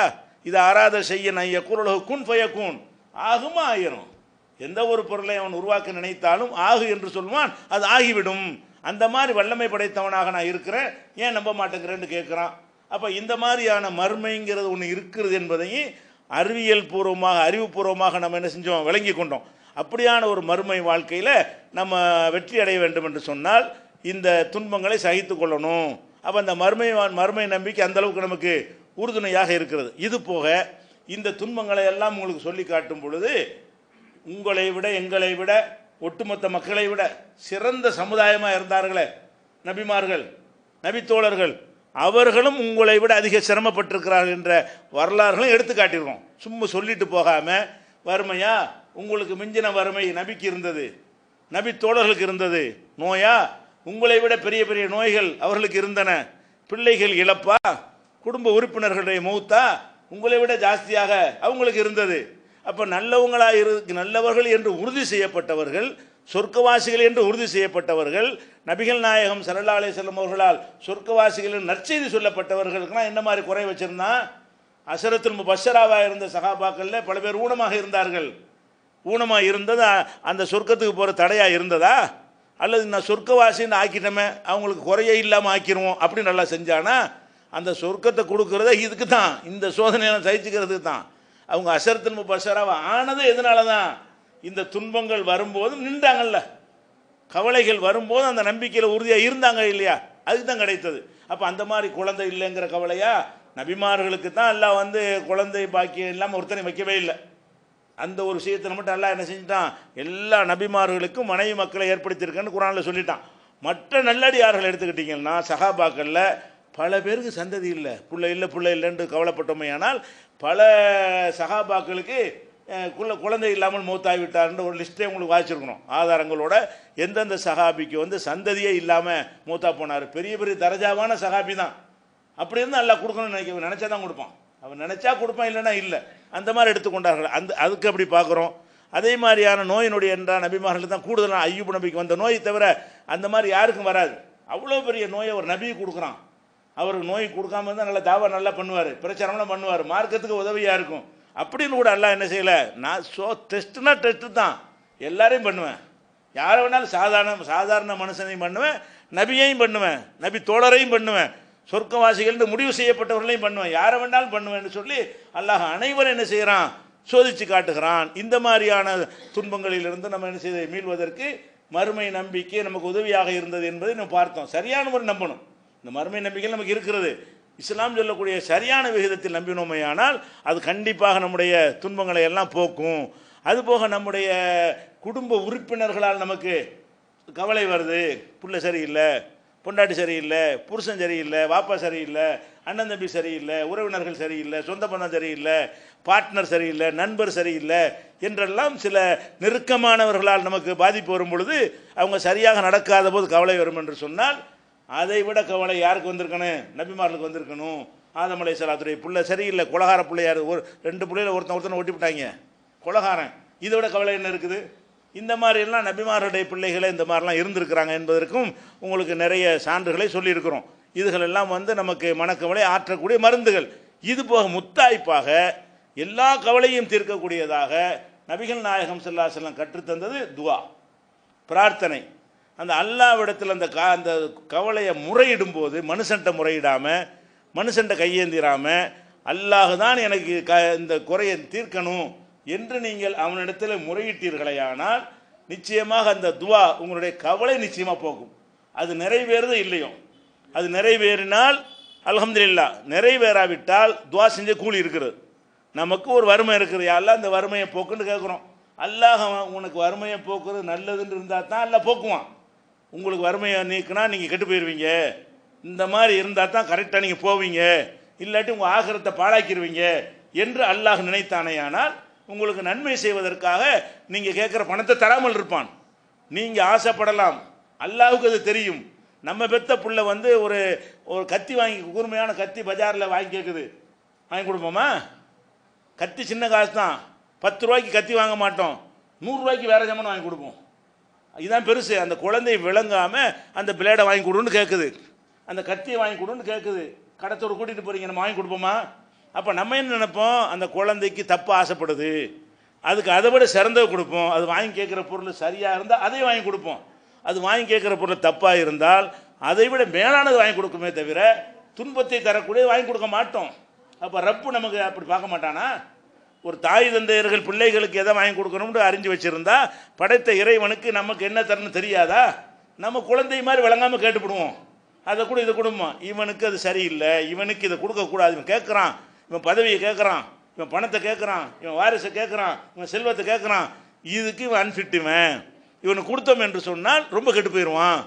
இது ஆராத செய்ய நைய குரலகு குன் ஃபயக்கூன், ஆகுமா ஆயிரும். எந்த ஒரு பொருளை அவன் உருவாக்க நினைத்தாலும் ஆகு என்று சொல்வான், அது ஆகிவிடும். அந்த மாதிரி வல்லமை படைத்தவனாக நான் இருக்கிறேன், ஏன் நம்ப மாட்டேங்கிறேன்னு கேட்குறான். அப்போ இந்த மாதிரியான மர்மைங்கிறது ஒன்று இருக்கிறது என்பதையும் அறிவுபூர்வமாக நம்ம என்ன செஞ்சோம், விளங்கி கொண்டோம். அப்படியான ஒரு மறுமை வாழ்க்கையில் நம்ம வெற்றி அடைய வேண்டும் என்று சொன்னால் இந்த துன்பங்களை சகித்து கொள்ளணும். அப்போ அந்த மறுமை நம்பிக்கை அந்தளவுக்கு நமக்கு உறுதுணையாக இருக்கிறது. இது போக இந்த துன்பங்களை எல்லாம் உங்களுக்கு சொல்லி காட்டும் பொழுது உங்களை விட எங்களை விட ஒட்டுமொத்த மக்களை விட சிறந்த சமுதாயமாக இருந்தார்களே நபிமார்கள், நபித்தோழர்கள், அவர்களும் உங்களை விட அதிக சிரமப்பட்டிருக்கிறார்கள் என்ற வரலாறுகளும் எடுத்து காட்டியிருக்கோம். சும்மா சொல்லிட்டு போகாமல் வறுமையா உங்களுக்கு மிஞ்சின வறுமை நபிக்கு இருந்தது, நபி தோழர்களுக்கு இருந்தது. நோயா உங்களை விட பெரிய பெரிய நோய்கள் அவர்களுக்கு இருந்தன. பிள்ளைகள் இழப்பா, குடும்ப உறுப்பினர்களுடைய மௌத்தா உங்களை விட ஜாஸ்தியாக அவங்களுக்கு இருந்தது. அப்போ நல்லவர்கள் என்று உறுதி செய்யப்பட்டவர்கள், சொர்க்கவாசிகள் என்று உறுதி செய்யப்பட்டவர்கள், நபிகள் நாயகம் ஸல்லல்லாஹு அலைஹி வஸல்லம் அவர்களால் சொர்க்கவாசிகளின் நற்செய்தி சொல்லப்பட்டவர்களுக்கெல்லாம் என்ன மாதிரி குறை வச்சிருந்தான்? அஷரத்துல் முபஷ்ஷராவாக இருந்த சஹாபாக்களில் பல பேர் ஊனமாக இருந்தார்கள். ஊனமாக இருந்தது அந்த சொர்க்கத்துக்கு போகிற தடையாக இருந்ததா? அல்லது நான் சொர்க்கவாசின்னு ஆக்கிட்டோமே அவங்களுக்கு குறையே இல்லாமல் ஆக்கிடுவோம் அப்படின்னு நல்லா செஞ்சானா? அந்த சொர்க்கத்தை கொடுக்குறத இதுக்கு தான், இந்த சோதனையெல்லாம் சகிச்சுக்கிறதுக்கு தான். அவங்க அஷரத்துல் முபஷ்ஷராவா ஆனது எதனால தான்? இந்த துன்பங்கள் வரும்போதும் நின்றாங்கல்ல, கவலைகள் வரும்போது அந்த நம்பிக்கையில் உறுதியாக இருந்தாங்க இல்லையா? அதுக்கு தான் கிடைத்தது. அப்போ அந்த மாதிரி குழந்தை இல்லைங்கிற கவலையா? நபிமார்களுக்கு தான் எல்லாம் குழந்தை பாக்கியம் இல்லாமல் ஒருத்தனை வைக்கவே இல்லை. அந்த ஒரு விஷயத்தில் மட்டும் எல்லாம் என்ன செஞ்சிட்டான், எல்லா நபிமார்களுக்கும் மனைவி மக்களை ஏற்படுத்தியிருக்கேன்னு குரானில் சொல்லிட்டான். மற்ற நல்லடியார்கள் எடுத்துக்கிட்டிங்கன்னா சஹாபாக்களில் பல பேருக்கு சந்ததி இல்லை, புள்ள இல்லைன்னு கவலைப்பட்டோமே. ஆனால் பல சஹாபாக்களுக்கு குழந்தை இல்லாமல் மூத்தாகிவிட்டார்ன்ற ஒரு லிஸ்ட்டே உங்களுக்கு வாசிச்சிருக்கணும் ஆதாரங்களோட. எந்தெந்த சஹாபிக்கு சந்ததியே இல்லாமல் மூத்தா போனார். பெரிய பெரிய தரஜாவான சஹாபி தான். அப்படி இருந்தால் எல்லாம் கொடுக்கணும்னு நினச்சா தான் கொடுப்பான். அவன் நினச்சா கொடுப்பான், இல்லைன்னா இல்லை. அந்த மாதிரி எடுத்துக்கொண்டார்கள். அதுக்கு அப்படி பார்க்குறோம். அதே மாதிரியான நோயினுடைய என்றால் நபிமார்களுக்கு தான் கூடுதலாக ஐயூப் நபிக்கு வந்த நோய் தவிர அந்த மாதிரி யாருக்கும் வராது. அவ்வளோ பெரிய நோயை ஒரு நபிக்கு கொடுக்குறான். அவருக்கு நோய் கொடுக்காம இருந்தால் நல்லா தாவா நல்லா பண்ணுவார், பிரச்சாரம்லாம் பண்ணுவார், மார்க்கத்துக்கு உதவியாக இருக்கும். அப்படின்னு கூட எல்லாம் என்ன செய்யலை. நான் டெஸ்ட்டு தான், எல்லாரையும் பண்ணுவேன். யாரை வேணாலும் சாதாரண மனுஷனையும் பண்ணுவேன், நபியையும் பண்ணுவேன், நபி தோழரையும் பண்ணுவேன், சொர்க்கவாசிகள் முடிவு செய்யப்பட்டவர்களையும் பண்ணுவேன், யாரை வேணாலும் பண்ணுவேன்னு சொல்லி அல்லாஹ் அனைவரும் என்ன செய்கிறான், சோதித்து காட்டுகிறான். இந்த மாதிரியான துன்பங்களிலிருந்து நம்ம என்ன செய்ய மீள்வதற்கு மறுமை நம்பிக்கை நமக்கு உதவியாக இருந்தது என்பதை நம்ம பார்த்தோம். சரியான முறை நம்பணும். இந்த மறுமை நம்பிக்கை நமக்கு இருக்கிறது. இஸ்லாம் சொல்லக்கூடிய சரியான விகிதத்தில் நம்பினோமையானால் அது கண்டிப்பாக நம்முடைய துன்பங்களை எல்லாம் போக்கும். அதுபோக நம்முடைய குடும்ப உறுப்பினர்களால் நமக்கு கவலை வருது, புள்ள சரியில்லை, பொண்டாட்டி சரியில்லை, புருஷன் சரியில்லை, வாப்பா சரியில்லை, அண்ணன் தம்பி சரியில்லை, உறவினர்கள் சரியில்லை, சொந்த பந்தம் சரியில்லை, பார்ட்னர் சரியில்லை, நண்பர் சரியில்லை என்றெல்லாம் சில நெருக்கமானவர்களால் நமக்கு பாதிப்பு வரும் பொழுது அவங்க சரியாக நடக்காத போது கவலை வரும் என்று சொன்னால், அதை விட கவலை யாருக்கு வந்திருக்கணும்? நபிமார்களுக்கு வந்திருக்கணும். ஆதம் அலைஹிஸ்ஸலாத்துடைய பிள்ளை சரியில்லை, கொலகார பிள்ளையார், ஒரு 2 பிள்ளையில ஒருத்தனை ஓட்டி விட்டாங்க, கொலகாரன். இதை விட கவலை என்ன இருக்குது? இந்த மாதிரிலாம் நபிமார்களுடைய பிள்ளைகளை இந்த மாதிரிலாம் இருந்திருக்கிறாங்க என்பதற்கும் உங்களுக்கு நிறைய சான்றுகளை சொல்லியிருக்கிறோம். இதுகளெல்லாம் நமக்கு மனக்கவலை ஆற்றக்கூடிய மருந்துகள். இது போக முத்தாய்ப்பாக எல்லா கவலையும் தீர்க்கக்கூடியதாக நபிகள் நாயகம் ஸல்லல்லாஹு அலைஹி வஸல்லம் கற்றுத்தந்தது துஆ, பிரார்த்தனை. அந்த அல்லாஹ்விடத்தில் அந்த கவலையை முறையிடும் போது மனுஷன்ட்ட முறையிடாமல், மனுஷன்ட்ட கையேந்திராமல், அல்லாஹ் தான் எனக்கு இந்த குறையை தீர்க்கணும் என்று நீங்கள் அவனிடத்தில் முறையிட்டீர்களேயானால் நிச்சயமாக அந்த துவா உங்களுடைய கவலை நிச்சயமாக போகும். அது நிறைவேறுதோ இல்லையோ, அது நிறைவேறினால் அல்ஹம்துலில்லாஹ், நிறைவேறாவிட்டால் துவா செஞ்ச கூலி இருக்கிறது. நமக்கு ஒரு வறுமை இருக்குது, யாரெல்லாம் அந்த வறுமையை போக்குன்னு கேட்குறோம். அல்லாஹ் உனக்கு வறுமையை போக்குறது நல்லதுன்னு இருந்தால் தான் அல்லாஹ் போக்குவான். உங்களுக்கு வறுமையை நீக்கினா நீங்கள் கெட்டு போயிடுவீங்க, இந்த மாதிரி இருந்தால் தான் கரெக்டாக நீங்கள் போவீங்க, இல்லாட்டி உங்கள் ஆகிரத்தை பாழாக்கிடுவீங்க என்று அல்லாஹ் நினைத்தானேயானால் உங்களுக்கு நன்மை செய்வதற்காக நீங்கள் கேட்குற பணத்தை தராமல் இருப்பான். நீங்கள் ஆசைப்படலாம், அல்லாஹுக்கு அது தெரியும். நம்ம பெத்த புள்ள ஒரு கத்தி வாங்கி, கூர்மையான கத்தி பஜாரில் வாங்கி கேட்குது, வாங்கி கொடுப்போமா? கத்தி சின்ன காசு தான், 10 ரூபாய்க்கு கத்தி வாங்க மாட்டோம், 100 ரூபாய்க்கு வேறு ஜாமான் வாங்கி கொடுப்போம். இதுதான் பெருசு. அந்த குழந்தை விளங்காமல் அந்த பிளேடை வாங்கி கொடுன்னு கேட்குது, அந்த கத்தியை வாங்கி கொடுன்னு கேட்குது. கடத்தோடு கூட்டிகிட்டு போகிறீங்க, நம்ம வாங்கி கொடுப்போமா? அப்போ நம்ம என்ன நினைப்போம்? அந்த குழந்தைக்கு தப்பு ஆசைப்படுது, அதுக்கு அதை விட சிறந்தது கொடுப்போம். அது வாங்கி கேட்குற பொருள் சரியாக இருந்தால் அதை வாங்கி கொடுப்போம். அது வாங்கி கேட்குற பொருள் தப்பாக இருந்தால் அதை விட மேலானது வாங்கி கொடுக்குமே தவிர துன்பத்தை தரக்கூடியது வாங்கி கொடுக்க மாட்டோம். அப்போ ரப்பு நமக்கு அப்படி பார்க்க மாட்டானா? ஒரு தாய் தந்தையர்கள் பிள்ளைகளுக்கு எதை வாங்கி கொடுக்கணும்னு அறிஞ்சு வச்சுருந்தா படைத்த இறைவனுக்கு நமக்கு என்ன தரணும் தெரியாதா? நம்ம குழந்தை மாதிரி விளங்காமல் கேட்டுவிடுவோம், அதை கூட இதை கொடுமா, இவனுக்கு அது சரியில்லை, இவனுக்கு இதை கொடுக்கக்கூடாது, இவன் கேட்குறான், இவன் பதவியை கேட்குறான், இவன் பணத்தை கேட்குறான், இவன் வாரிசை கேட்குறான், இவன் செல்வத்தை கேட்குறான், இதுக்கு இவன் அன்ஃபிட்டுவன், இவனுக்கு கொடுத்தோம் என்று சொன்னால் ரொம்ப கெட்டு போயிடுவான்,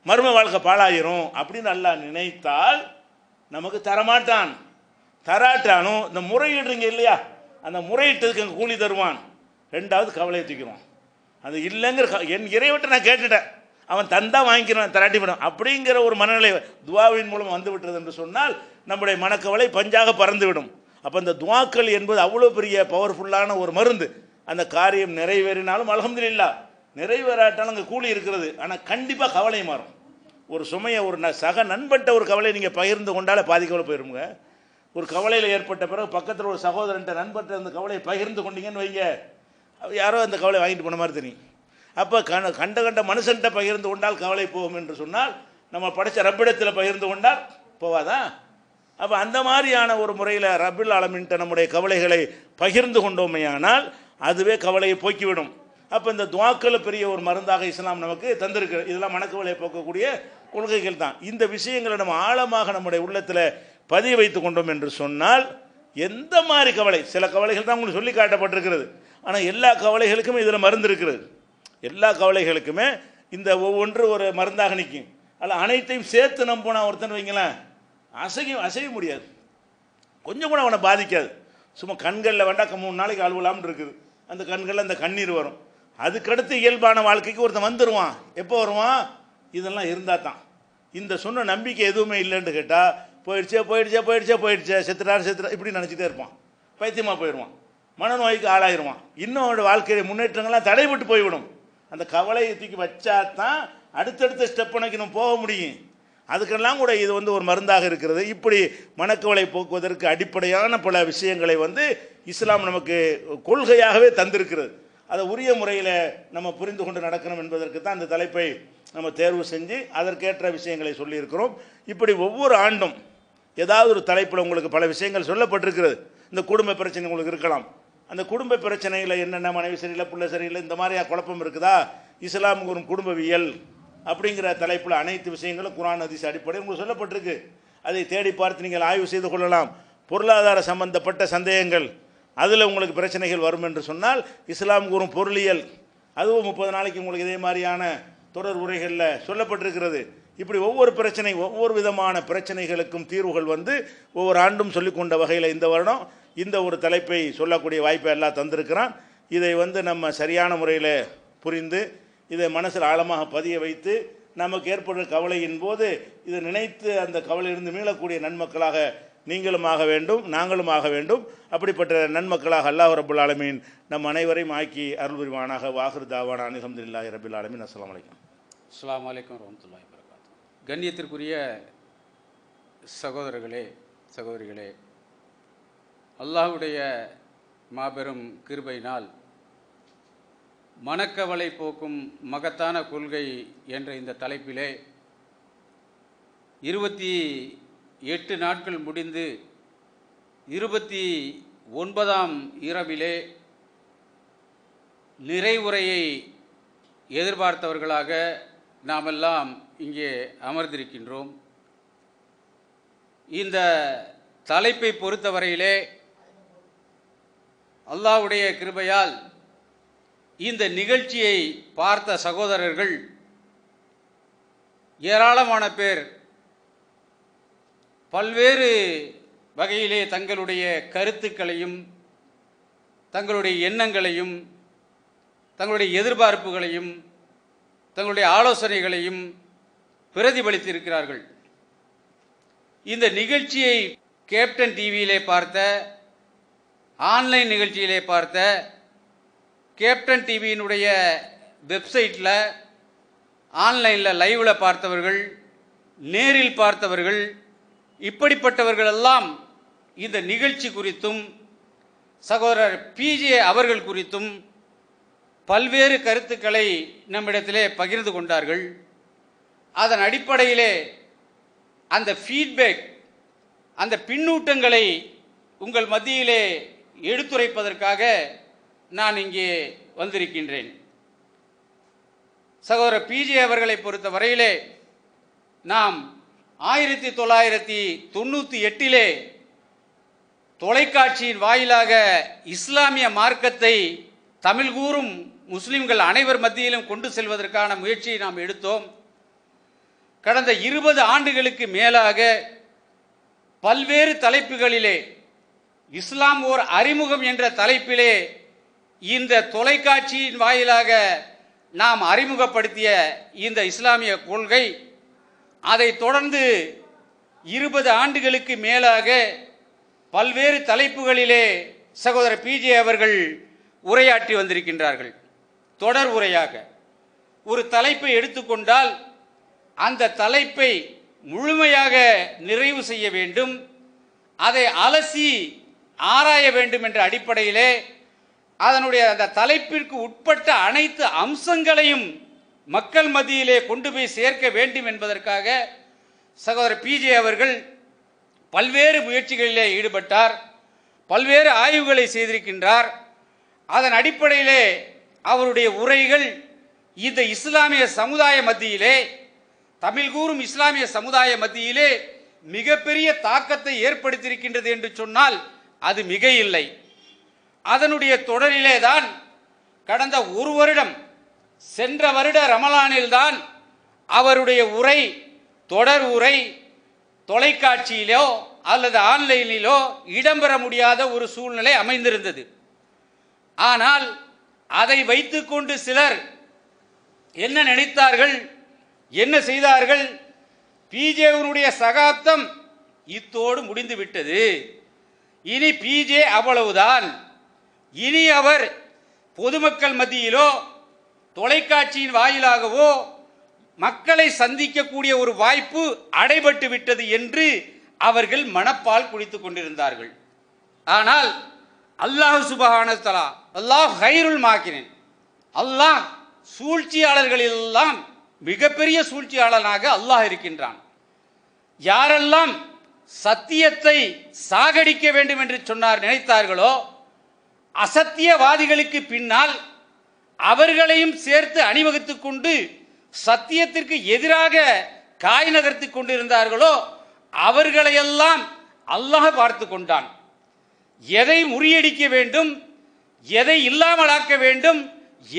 மர்ம வாழ்க்கை பாழாயிரும் அப்படின்னு அல்லாஹ் நினைத்தால் நமக்கு தரமாட்டான். தராட்டானும் இந்த முறையிடுறீங்க இல்லையா, அந்த முறையிட்டதுக்கு அங்கே கூலி தருவான். 2வது கவலையை தூக்கிறோம். அது இல்லைங்கிற என் இறைவன்ட்ட நான் கேட்டுட்டேன், அவன் தந்தா வாங்கிக்கிறான், தராட்டி விடும் அப்படிங்கிற ஒரு மனநிலை துவாவின் மூலம் வந்து விட்டது என்று சொன்னால் நம்முடைய மனக்கவலை பஞ்சாக பறந்துவிடும். அப்போ இந்த துவாக்கள் என்பது அவ்வளோ பெரிய பவர்ஃபுல்லான ஒரு மருந்து. அந்த காரியம் நிறைவேறினாலும் அல்ஹம்துலில்லாஹ், நிறைவேறாட்டாலும் அங்கே கூலி இருக்கிறது. ஆனால் கண்டிப்பாக கவலை மாறும். ஒரு சுமையை ஒரு சக நண்பட்ட ஒரு கவலை நீங்கள் பகிர்ந்து கொண்டாலே பாதி கவலை போயிருங்க. ஒரு கவலையில் ஏற்பட்ட பிறகு பக்கத்தில் ஒரு சகோதரன்ட்ட நண்பர்கிட்ட அந்த கவலையை பகிர்ந்து கொண்டீங்கன்னு வைங்க, யாரோ அந்த கவலை வாங்கிட்டு போன மாதிரி தெரியும். அப்போ கண்ட மனுஷன்ட்ட பகிர்ந்து கொண்டால் கவலை போகும் என்று சொன்னால் நம்ம படைச்ச ரப்பிடத்தில் பகிர்ந்து கொண்டால் போவாதா? அப்போ அந்த மாதிரியான ஒரு முறையில் ரப்பில் ஆலமீன்ட்ட நம்முடைய கவலைகளை பகிர்ந்து கொண்டோமையானால் அதுவே கவலையை போக்கிவிடும். அப்போ இந்த துவாக்கள் பெரிய ஒரு மருந்தாக இஸ்லாம் நமக்கு தந்திருக்கு. இதெல்லாம் மனக்கவலையை போக்கக்கூடிய கொள்கைகள் தான். இந்த விஷயங்களை நம்ம ஆழமாக நம்முடைய உள்ளத்தில் பதிய வைத்து கொண்டோம் என்று சொன்னால் எந்த மாதிரி கவலை, சில கவலைகள் தான் உங்களுக்கு சொல்லி காட்டப்பட்டிருக்கிறது, ஆனால் எல்லா கவலைகளுக்குமே இதில் மருந்து இருக்கிறது. எல்லா கவலைகளுக்குமே இந்த ஒவ்வொன்று ஒரு மருந்தாக நிற்கும். அதில் அனைத்தையும் சேர்த்து நம்பினா ஒருத்தன் வைங்களேன், அசைய முடியாது, கொஞ்சம் கூட அவனை பாதிக்காது. சும்மா கண்களில் வேண்டாம் 3 நாளைக்கு அழுவலாம்னு இருக்குது, அந்த கண்களில் அந்த கண்ணீர் வரும். அதுக்கடுத்து இயல்பான வாழ்க்கைக்கு ஒருத்தன் வந்துடுவான். எப்போ வருவான்? இதெல்லாம் இருந்தால் தான். இந்த சொன்ன நம்பிக்கை எதுவுமே இல்லைன்னு கேட்டால் போயிடுச்சே செத்துறாரு இப்படி நினச்சிட்டே இருப்பான், பைத்தியமாக போயிடுவான், மனநோய்க்கு ஆளாயிருவான், இன்னும் அவனோட வாழ்க்கையை முன்னேற்றங்கள்லாம் தடைபட்டு போய்விடும். அந்த கவலையை தூக்கி வச்சா தான் அடுத்தடுத்த ஸ்டெப் நோக்கி நம்ம போக முடியும். அதுக்கெல்லாம் கூட இது ஒரு மருந்தாக இருக்கிறது. இப்படி மனக்கவலை போக்குவதற்கு அடிப்படையான பல விஷயங்களை இஸ்லாம் நமக்கு கொள்கையாகவே தந்திருக்கிறது. அதை உரிய முறையில் நம்ம புரிந்து கொண்டு நடக்கணும் என்பதற்கு தான் இந்த தலைப்பை நம்ம தேர்வு செஞ்சு அதற்கேற்ற விஷயங்களை சொல்லியிருக்கிறோம். இப்படி ஒவ்வொரு ஆண்டும் ஏதாவது ஒரு தலைப்பில் உங்களுக்கு பல விஷயங்கள் சொல்லப்பட்டிருக்கிறது. இந்த குடும்ப பிரச்சனை உங்களுக்கு இருக்கலாம், அந்த குடும்ப பிரச்சனையில் என்னென்ன மனைவி சரியில்லை, பிள்ளை சரியில்லை, இந்த மாதிரி குழப்பம் இருக்குதா, இஸ்லாமுக்கு ஒரு குடும்பவியல் அப்படிங்கிற தலைப்பில் அனைத்து விஷயங்களும் குர்ஆன் ஹதீஸ் அடிப்படையில் உங்களுக்கு சொல்லப்பட்டிருக்கு. அதை தேடி பார்த்து நீங்கள் ஆய்வு செய்து கொள்ளலாம். பொருளாதார சம்பந்தப்பட்ட சந்தேகங்கள், அதில் உங்களுக்கு பிரச்சனைகள் வரும் என்று சொன்னால் இஸ்லாமுக்கு ஒரு பொருளியல், அதுவும் 30 நாளைக்கு உங்களுக்கு இதே மாதிரியான தொடர் உரைகளில் சொல்லப்பட்டிருக்கிறது. இப்படி ஒவ்வொரு பிரச்சனை, ஒவ்வொரு விதமான பிரச்சனைகளுக்கும் தீர்வுகள் வந்து ஒவ்வொரு ஆண்டும் சொல்லிக்கொண்ட வகையில் இந்த வருடம் இந்த ஒரு தலைப்பை சொல்லக்கூடிய வாய்ப்பை எல்லாம் தந்திருக்கிறான். இதை வந்து நம்ம சரியான முறையில் புரிந்து இதை மனசில் ஆழமாக பதிய வைத்து நமக்கு ஏற்படுற கவலையின் போது இதை நினைத்து அந்த கவலையிலிருந்து மீளக்கூடிய நன்மக்களாக நீங்களும் ஆக வேண்டும், நாங்களும் ஆக வேண்டும். அப்படிப்பட்ட நன்மக்களாக அல்லாஹ் ரப்புல் ஆலமீன் நம் அனைவரையும் ஆக்கி அருள் புரிவானாக. வாஹிர் தாவானா அல்ஹம்துலில்லாஹி ரப்பில் ஆலமீன். அஸ்ஸலாமு அலைக்கும். அஸ்ஸலாமு அலைக்கும் வரஹ்மத்துல்லாஹி வபரகாத்துஹு. கண்ணியத்திற்குரிய சகோதரர்களே, சகோதரிகளே, அல்லாஹ்வுடைய மாபெரும் கிருபையினால் மனக்கவலை போக்கும் மகத்தான கொள்கை என்ற இந்த தலைப்பிலே 28 நாட்கள் முடிந்து 29ஆம் இரவிலே நிறைவுரையை எதிர்பார்த்தவர்களாக நாமெல்லாம் இங்கே அமர்ந்திருக்கின்றோம். இந்த தலைப்பை பொறுத்தவரையிலே அல்லாஹ்வுடைய கிருபையால் இந்த நிகழ்ச்சியை பார்த்த சகோதரர்கள் ஏராளமான பேர் பல்வேறு வகையிலே தங்களுடைய கருத்துக்களையும் தங்களுடைய எண்ணங்களையும் தங்களுடைய எதிர்பார்ப்புகளையும் தங்களுடைய ஆலோசனைகளையும் பிரதிபலித்திருக்கிறார்கள். இந்த நிகழ்ச்சியை கேப்டன் டிவியிலே பார்த்த, ஆன்லைன் நிகழ்ச்சியிலே பார்த்த, கேப்டன் டிவியினுடைய வெப்சைட்டில் ஆன்லைனில் லைவில் பார்த்தவர்கள், நேரில் பார்த்தவர்கள், இப்படிப்பட்டவர்களெல்லாம் இந்த நிகழ்ச்சி குறித்தும் சகோதரர் பிஜே அவர்கள் குறித்தும் பல்வேறு கருத்துக்களை நம்மிடத்திலே பகிர்ந்து கொண்டார்கள். அதன் அடிப்படையிலே அந்த ஃபீட்பேக், அந்த பின்னூட்டங்களை உங்கள் மத்தியிலே எடுத்துரைப்பதற்காக நான் இங்கே வந்திருக்கின்றேன். சகோதரர் பிஜே அவர்களை பொறுத்த வரையிலே நாம் 1998 தொலைக்காட்சியின் வாயிலாக இஸ்லாமிய மார்க்கத்தை தமிழ் கூறும் முஸ்லிம்கள் அனைவர் மத்தியிலும் கொண்டு செல்வதற்கான முயற்சியை நாம் எடுத்தோம். கடந்த 20 ஆண்டுகளுக்கு மேலாக பல்வேறு தலைப்புகளிலே இஸ்லாம் ஓர் அறிமுகம் என்ற தலைப்பிலே இந்த தொலைக்காட்சியின் வாயிலாக நாம் அறிமுகப்படுத்திய இந்த இஸ்லாமிய கொள்கை, அதை தொடர்ந்து 20 ஆண்டுகளுக்கு மேலாக பல்வேறு தலைப்புகளிலே சகோதரர் பிஜே அவர்கள் உரையாற்றி வந்திருக்கின்றார்கள். தொடர் உரையாக ஒரு தலைப்பை எடுத்துக்கொண்டால் அந்த தலைப்பை முழுமையாக நிறைவு செய்ய வேண்டும், அதை அலசி ஆராய வேண்டும் என்ற அடிப்படையிலே அதனுடைய அந்த தலைப்பிற்கு உட்பட்ட அனைத்து அம்சங்களையும் மக்கள் மத்தியிலே கொண்டு போய் சேர்க்க வேண்டும் என்பதற்காக சகோதரர் பிஜே அவர்கள் பல்வேறு முயற்சிகளிலே ஈடுபட்டார், பல்வேறு ஆய்வுகளை செய்திருக்கின்றார். அதன் அடிப்படையிலே அவருடைய உரைகள் இந்த இஸ்லாமிய சமுதாய மத்தியிலே, தமிழ் கூறும் இஸ்லாமிய சமுதாய மத்தியிலே மிகப்பெரிய தாக்கத்தை ஏற்படுத்தியிருக்கின்றது என்று சொன்னால் அது மிக இல்லை. அதனுடைய தொடரிலே தான் கடந்த ஒரு வருடம், சென்ற வருட ரமலானில்தான் அவருடைய உரை, தொடர் உரை தொலைக்காட்சியிலோ அல்லது ஆன்லைனிலோ இடம்பெற முடியாத ஒரு சூழ்நிலை அமைந்திருந்தது. ஆனால் அதை வைத்துக்கொண்டு சிலர் என்ன நினைத்தார்கள், என்ன செய்தார்கள், பிஜேவினுடைய சகாப்தம் இத்தோடு முடிந்து விட்டது, இனி பிஜே அவ்வளவுதான், இனி அவர் பொதுமக்கள் மத்தியிலோ தொலைக்காட்சியின் வாயிலாகவோ மக்களை சந்திக்கக்கூடிய ஒரு வாய்ப்பு அடைபட்டு விட்டது என்று அவர்கள் மனப்பால் குடித்துக் கொண்டிருந்தார்கள். ஆனால் அல்லாஹ் சுப்ஹானஹு வ தஆலா, அல்லாஹ் கைருல் மாக்கிரின், அல்லாஹ் சூழ்ச்சியாளர்களெல்லாம் மிகப்பெரிய சூழ்ச்சியாளனாக அல்லாஹ் இருக்கின்றான். யாரெல்லாம் சத்தியத்தை சாகடிக்க வேண்டும் என்று சொன்னார் நினைத்தார்களோ, அசத்தியவாதிகளுக்கு பின்னால் அவர்களையும் சேர்த்து அணிவகுத்துக் கொண்டு சத்தியத்திற்கு எதிராக காய் நகர்த்தி கொண்டிருந்தார்களோ அவர்களையெல்லாம் அல்லாஹ் பார்த்து கொண்டான். எதை முறியடிக்க வேண்டும், எதை இல்லாமலாக்க வேண்டும்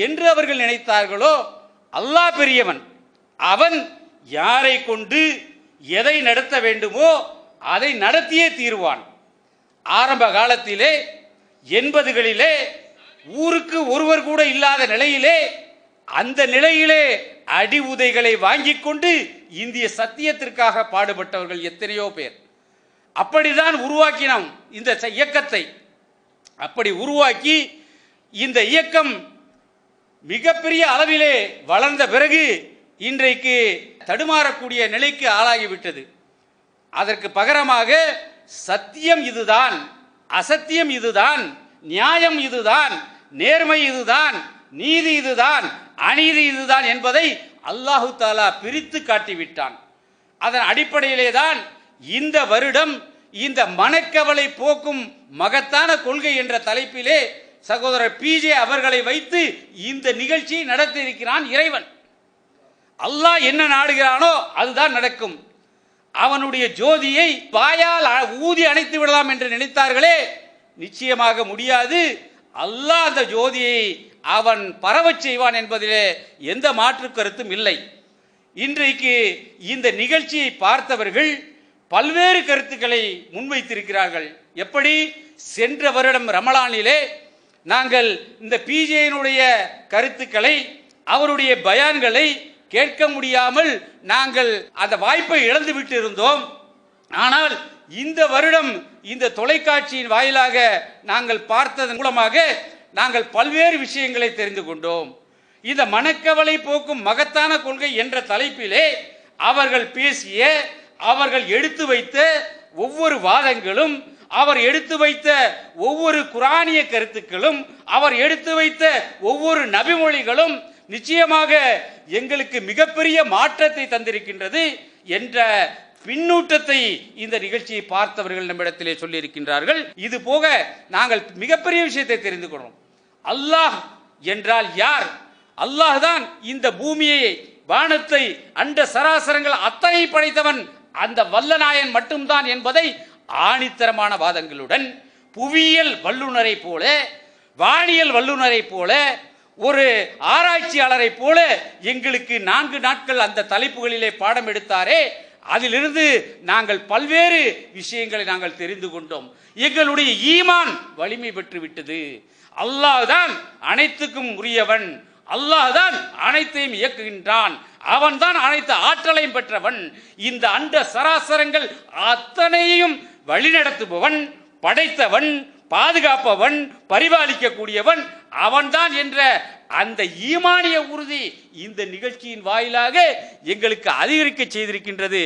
என்று அவர்கள் நினைத்தார்களோ, அல்லாஹ் பெரியவன், அவன் யாரை கொண்டு எதை நடத்த வேண்டுமோ அதை நடத்தியே தீர்வான். ஆரம்ப காலத்திலே 80களிலே ஊருக்கு ஒருவர் கூட இல்லாத நிலையிலே, அந்த நிலையிலே அடி உதைகளை வாங்கி கொண்டு இந்திய சத்தியத்திற்காக பாடுபட்டவர்கள் எத்தனையோ பேர். அப்படிதான் உருவாக்கினோம் இந்த இயக்கத்தை. அப்படி உருவாக்கி இந்த இயக்கம் மிகப்பெரிய அளவிலே வளர்ந்த பிறகு இன்றைக்கு தடுமாறக்கூடிய நிலைக்கு ஆளாகிவிட்டது. அதற்கு பகரமாக சத்தியம் இதுதான், அசத்தியம் இதுதான், நியாயம் இதுதான், நேர்மை இதுதான், நீதி இதுதான், அநீதி இதுதான் என்பதை அல்லாஹு தாலா பிரித்து காட்டிவிட்டான். அதன் அடிப்படையிலே தான் இந்த வருடம் இந்த மனக்கவலை போக்கும் மகத்தான கொள்கை என்ற தலைப்பிலே சகோதரர் பிஜே அவர்களை வைத்து இந்த நிகழ்ச்சியை நடத்தியிருக்கிறான் இறைவன். அல்லாஹ் என்ன நாடுகிறானோ அதுதான் நடக்கும். அவனுடைய ஜோதியை வாயால் ஊதி அணைத்து விடலாம் என்று நினைத்தார்களே, நிச்சயமாக முடியாது. அல்லாஹ் அந்த ஜோதியை அவன் பரவச் செய்வான் என்பதிலே எந்த மாற்று கருத்தும் இல்லை. இன்றைக்கு இந்த நிகழ்ச்சியை பார்த்தவர்கள் பல்வேறு கருத்துக்களை முன்வைத்திருக்கிறார்கள். எப்படி சென்ற வருடம் ரமலானிலே நாங்கள் இந்த பிஜேயினுடைய கருத்துக்களை, அவருடைய பயான்களை கேட்க முடியாமல் நாங்கள் அந்த வாய்ப்பை இழந்து விட்டு இருந்தோம். ஆனால் இந்த வருடம் இந்த தொலைக்காட்சியின் வாயிலாக நாங்கள் பார்த்ததன் மூலமாக நாங்கள் பல்வேறு விஷயங்களை தெரிந்து கொண்டோம். இந்த மனக்கவலை போக்கும் மகத்தான கொள்கை என்ற தலைப்பிலே அவர்கள் பேசிய, அவர்கள் எடுத்து வைத்த ஒவ்வொரு வாதங்களும், அவர் எடுத்து வைத்த ஒவ்வொரு குரானிய கருத்துக்களும், அவர் எடுத்து வைத்த ஒவ்வொரு நபிமொழிகளும் நிச்சயமாக எங்களுக்கு மிகப்பெரிய மாற்றத்தை தந்திருக்கின்றது என்ற பின்னூட்டத்தை இந்த நிகழ்ச்சியை பார்த்தவர்கள் நம்மிடத்திலே சொல்லியிருக்கின்றார்கள். இது போக நாங்கள் மிகப்பெரிய விஷயத்தை தெரிந்து கொள்கிறோம். அல்லாஹ் என்றால் யார்? அல்லாஹ் தான் இந்த பூமியை, வானத்தை, அண்ட சராசரங்கள் அத்தனை படைத்தவன் அந்த வல்லநாயன் மட்டும்தான் என்பதை ஆணித்தரமான வாதங்களுடன் புவியியல் வல்லுநரை போல, வானியல் வல்லுநரை போல, ஒரு ஆராய்ச்சியாளரை போல எங்களுக்கு 4 நாட்கள் அந்த தலைப்புகளிலே பாடம் எடுத்தாரே, அதிலிருந்து நாங்கள் பல்வேறு விஷயங்களை நாங்கள் தெரிந்து கொண்டோம். எங்களுடைய ஈமான் வலிமை பெற்று விட்டது. அல்லாஹ் தான் அனைத்துக்கும் உரியவன், அல்லாஹ் தான் அனைத்தையும் இயக்குகின்றான், அவன் தான் அனைத்து ஆற்றலையும் பெற்றவன், இந்த அண்ட சராசரங்கள் அத்தனையும் வழிநடத்துபவன், படைத்தவன், பாதுகாப்பவன், பரிபாலிக்கக்கூடியவன் அவன்தான் என்ற அந்த ஈமானிய உறுதி இந்த நிகழ்ச்சியின் வாயிலாக எங்களுக்கு அதிகரிக்க செய்திருக்கின்றது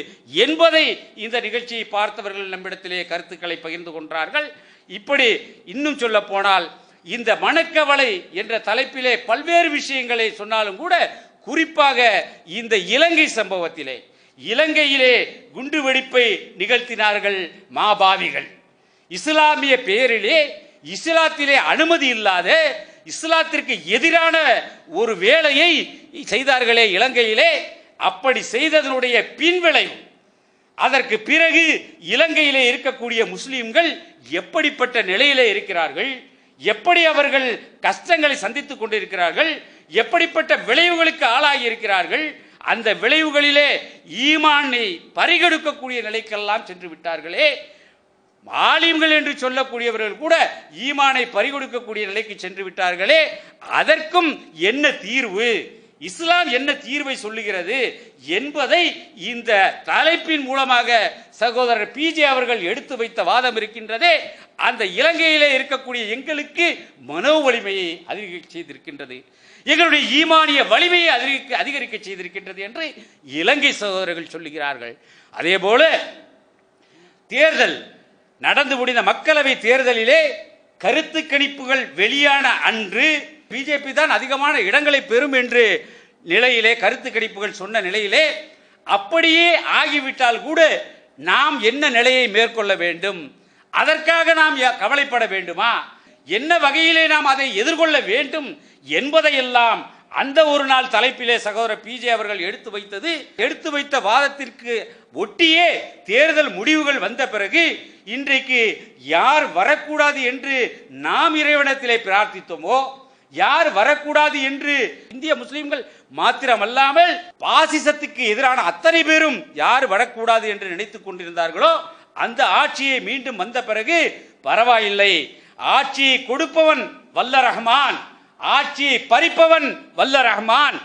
என்பதை இந்த நிகழ்ச்சியை பார்த்தவர்கள் நம்மிடத்திலே கருத்துக்களை பகிர்ந்து கொண்டார்கள். இப்படி இன்னும் சொல்ல போனால் இந்த மனக்கவலை என்ற தலைப்பிலே பல்வேறு விஷயங்களை சொன்னாலும் கூட, குறிப்பாக இந்த இலங்கை சம்பவத்திலே, இலங்கையிலே குண்டுவெடிப்பை நிகழ்த்தினார்கள் மாபாவிகள். இஸ்லாமிய பெயரிலே, இஸ்லாத்திலே அனுமதி இல்லாத, இஸ்லாத்திற்கு எதிரான ஒரு வேலையை செய்தார்களே இலங்கையிலே. அப்படி செய்ததனுடைய பின்விளைவு, அதற்கு பிறகு இலங்கையிலே இருக்கக்கூடிய முஸ்லிம்கள் எப்படிப்பட்ட நிலையிலே இருக்கிறார்கள், எப்படி அவர்கள் கஷ்டங்களை சந்தித்துக் கொண்டிருக்கிறார்கள், எப்படிப்பட்ட விளைவுகளுக்கு ஆளாகி இருக்கிறார்கள், அந்த விளைவுகளிலே ஈமானை பறிகொடுக்கக்கூடிய நிலைக்கெல்லாம் சென்று விட்டார்களே. ஆலிம்கள் என்று சொல்லக்கூடியவர்கள் கூட ஈமானை பறிகொடுக்கக்கூடிய நிலைக்கு சென்று விட்டார்களே. அதற்கும் என்ன தீர்வு, இஸ்லாம் என்ன தீர்வை சொல்லுகிறது என்பதை இந்த தலைப்பின் மூலமாக சகோதரர் பிஜே அவர்கள் எடுத்து வைத்த வாதம் இருக்கின்றதே, அந்த இலங்கையிலே இருக்கக்கூடிய எங்களுக்கு மனோ வலிமையை அதிகரிக்க செய்திருக்கின்றது, எங்களுடைய ஈமானிய வலிமையை அதிகரிக்க செய்திருக்கின்றது என்று இலங்கை சகோதரர்கள் சொல்லுகிறார்கள். அதே போல தேர்தல் நடந்து முடிந்த மக்களவை தேர்தலிலே கருத்து கணிப்புகள் வெளியான அன்று பிஜேபி தான் அதிகமான இடங்களை பெறும் என்று நிலையிலே கருத்து கணிப்புகள் சொன்ன நிலையிலே, அப்படியே ஆகிவிட்டால் கூட நாம் என்ன நிலையை மேற்கொள்ள வேண்டும், அதற்காக நாம் கவலைப்பட வேண்டுமா, என்ன வகையிலே நாம் அதை எதிர்கொள்ள வேண்டும் என்பதையெல்லாம் அந்த ஒரு நாள் தலைப்பிலே சகோதரர் பிஜே அவர்கள் எடுத்து வைத்த வாதத்திற்கு ஒட்டியே தேர்தல் முடிவுகள் வந்த பிறகு இன்றைக்கு யார் வரக்கூடாது என்று நாம் இறைவனத்திலே பிரார்த்தித்தோமோ, யார் வரக்கூடாது என்று இந்திய முஸ்லிம்கள் மாத்திரமல்லாமல் பாசிசத்துக்கு எதிரான அத்தனை பேரும் யார் வரக்கூடாது என்று நினைத்துக் கொண்டிருந்தார்களோ அந்த ஆட்சியை மீண்டும் வந்த பிறகு பரவாயில்லை, ஆட்சியை கொடுப்பவன் வல்ல ரஹ்மான், ஆட்சியை பறிப்பவன் வல்ல ரஹ்மான்,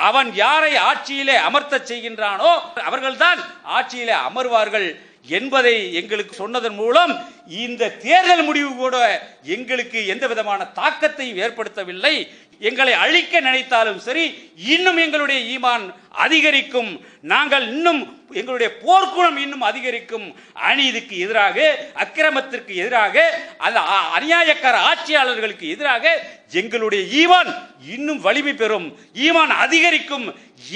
அவன் யாரை ஆட்சியிலே அமர்த்த செய்கின்றானோ அவர்கள்தான் ஆட்சியிலே அமர்வார்கள் என்பதை எங்களுக்கு சொன்னதன் மூலம் இந்த தேர்தல் முடிவு கூட எங்களுக்கு எந்த விதமான தாக்கத்தையும் ஏற்படுத்தவில்லை. எங்களை அழிக்க நினைத்தாலும் சரி, இன்னும் எங்களுடைய ஈமான் அதிகரிக்கும், நாங்கள் இன்னும் எங்களுடைய போர்க்குணம் இன்னும் அதிகரிக்கும். அநீதிக்கு எதிராக, அக்கிரமத்திற்கு எதிராக, அந்த அநியாயக்கார ஆட்சியாளர்களுக்கு எதிராக எங்களுடைய ஈமான் இன்னும் வலிமை பெறும், ஈமான் அதிகரிக்கும்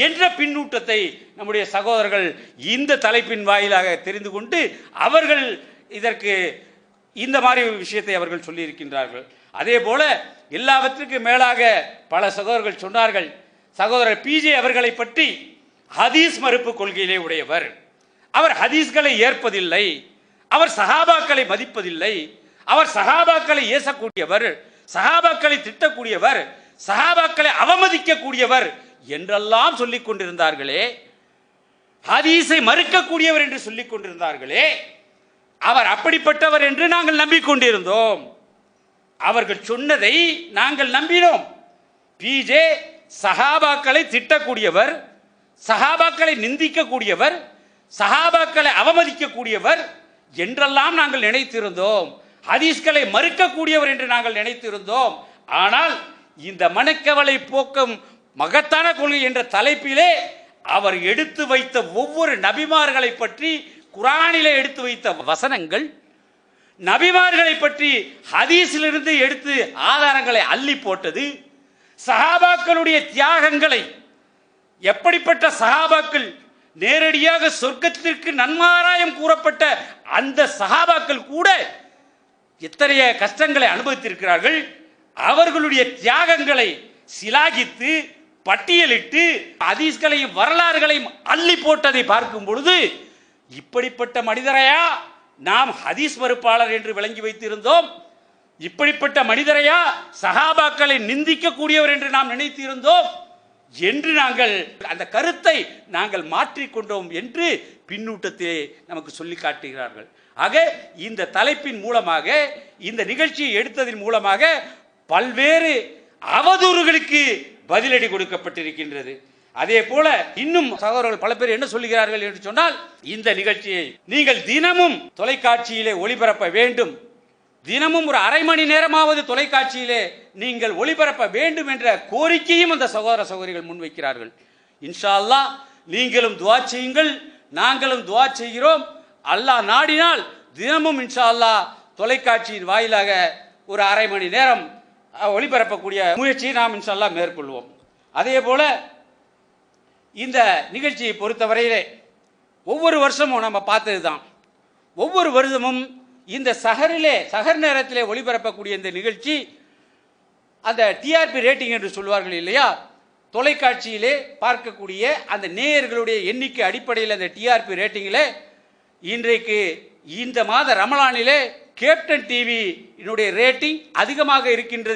என்ற பின்னூட்டத்தை நம்முடைய சகோதரர்கள் இந்த தலைப்பின் வாயிலாக தெரிந்து கொண்டு அவர்கள் இதற்கு இந்த மாதிரி விஷயத்தை அவர்கள் சொல்லியிருக்கின்றார்கள். அதே போல எல்லாவற்றுக்கும் மேலாக பல சகோதரர்கள் சொன்னார்கள். சகோதரர் பிஜே அவர்களை பற்றி ஹதீஸ் மறுப்பு கொள்கையிலே உடையவர், அவர் ஹதீஸ்களை ஏற்பதில்லை, அவர் சஹாபாக்களை மதிப்பதில்லை, அவர் சஹாபாக்களை ஏசக்கூடியவர், சஹாபாக்களை திட்டக்கூடியவர், சஹாபாக்களை அவமதிக்கக்கூடியவர் என்றெல்லாம் சொல்லிக் கொண்டிருந்தார்களே, ஹதீஸை மறுக்கக்கூடியவர் என்று சொல்லிக் கொண்டிருந்தார்களே, அவர் அப்படிப்பட்டவர் என்று நாங்கள் நம்பிக்கொண்டிருந்தோம். அவர்கள் சொன்னதை நாங்கள் நம்பினோம். பிஜே சஹாபாக்களை திட்டக்கூடியவர், சஹாபாக்களை நிந்திக்கக்கூடியவர், சஹாபாக்களை அவமதிக்கக்கூடியவர் என்றெல்லாம் நாங்கள் நினைத்திருந்தோம். ஹதீஸ்களை மறுக்கக்கூடியவர் என்று நாங்கள் நினைத்திருந்தோம். ஆனால் இந்த மனக்கவலை போக்கும் மகத்தான கொள்கை என்ற தலைப்பிலே அவர் எடுத்து வைத்த ஒவ்வொரு நபிமார்களை பற்றி குர்ஆனிலே எடுத்து வைத்த வசனங்கள், நபிமார்களை பற்றி ஹதீஸிலிருந்து எடுத்து ஆதாரங்களை அள்ளி போட்டது, சஹாபாக்களுடைய தியாகங்களை, எப்படிப்பட்ட சஹாபாக்கள் நேரடியாக சொர்க்கத்திற்கு நன்மாராயம் கூறப்பட்ட அந்த சஹாபாக்கள் கூட எத்தனைய கஷ்டங்களை அனுபவித்திருக்கிறார்கள், அவர்களுடைய தியாகங்களை சிலாகித்து பட்டியலிட்டு ஹதீஸ்களையும் வரலாறுகளையும் அள்ளி போட்டதை பார்க்கும் பொழுது இப்படிப்பட்ட மனிதரையா நாம் ஹதீஸ் மறுப்பாளர் என்று விளங்கி வைத்திருந்தோம்? இப்படிப்பட்ட மனிதரையா சஹாபாக்களை நிந்திக்கக்கூடியவர் என்று நாம் நினைத்திருந்தோம் என்று நாங்கள் அந்த கருத்தை நாங்கள் மாற்றிக்கொண்டோம் என்று பின்னூட்டத்திலே நமக்கு சொல்லி காட்டுகிறார்கள். ஆக இந்த தலைப்பின் மூலமாக, இந்த நிகழ்ச்சியை எடுத்ததன் மூலமாக பல்வேறு அவதூறுகளுக்கு பதிலடி கொடுக்கப்பட்டிருக்கின்றது. அதே போல இன்னும் சகோதரர்கள் பல பேர் என்ன சொல்லுகிறார்கள் என்று சொன்னால், இந்த நிகழ்ச்சியை நீங்கள் தினமும் தொலைக்காட்சியிலே ஒளிபரப்ப வேண்டும், தினமும் ஒரு அரை மணி நேரமாவது தொலைக்காட்சியிலே நீங்கள் ஒளிபரப்ப வேண்டும் என்ற கோரிக்கையும் அந்த சகோதர சகோதரிகள் முன்வைக்கிறார்கள். இன்ஷா அல்லாஹ் நீங்களும் துஆ செய்யுங்கள், நாங்களும் துஆ செய்கிறோம். அல்லாஹ் நாடினால் தினமும் இன்ஷா அல்லாஹ் தொலைக்காட்சியின் வாயிலாக ஒரு அரை மணி நேரம் ஒளிபரப்பக்கூடிய முயற்சியை நாம் இன்ஷா அல்லாஹ் மேற்கொள்வோம். அதே போல இந்த நிகழ்ச்சியை பொறுத்தவரையிலே ஒவ்வொரு வருஷமும் நம்ம பார்த்தது தான், ஒவ்வொரு வருஷமும் இந்த சஹர் நேரத்திலே ஒளிபரப்பக்கூடிய இந்த நிகழ்ச்சி அந்த டிஆர்பி ரேட்டிங் என்று சொல்வார்கள் இல்லையா, தொலைக்காட்சியிலே பார்க்கக்கூடிய அந்த நேயர்களுடைய எண்ணிக்கை அடிப்படையில் அந்த டிஆர்பி ரேட்டிங்கில் இன்றைக்கு இந்த மாத ரமலானிலே கேப்டன் டிவி என்னுடைய ரேட்டிங் அதிகமாக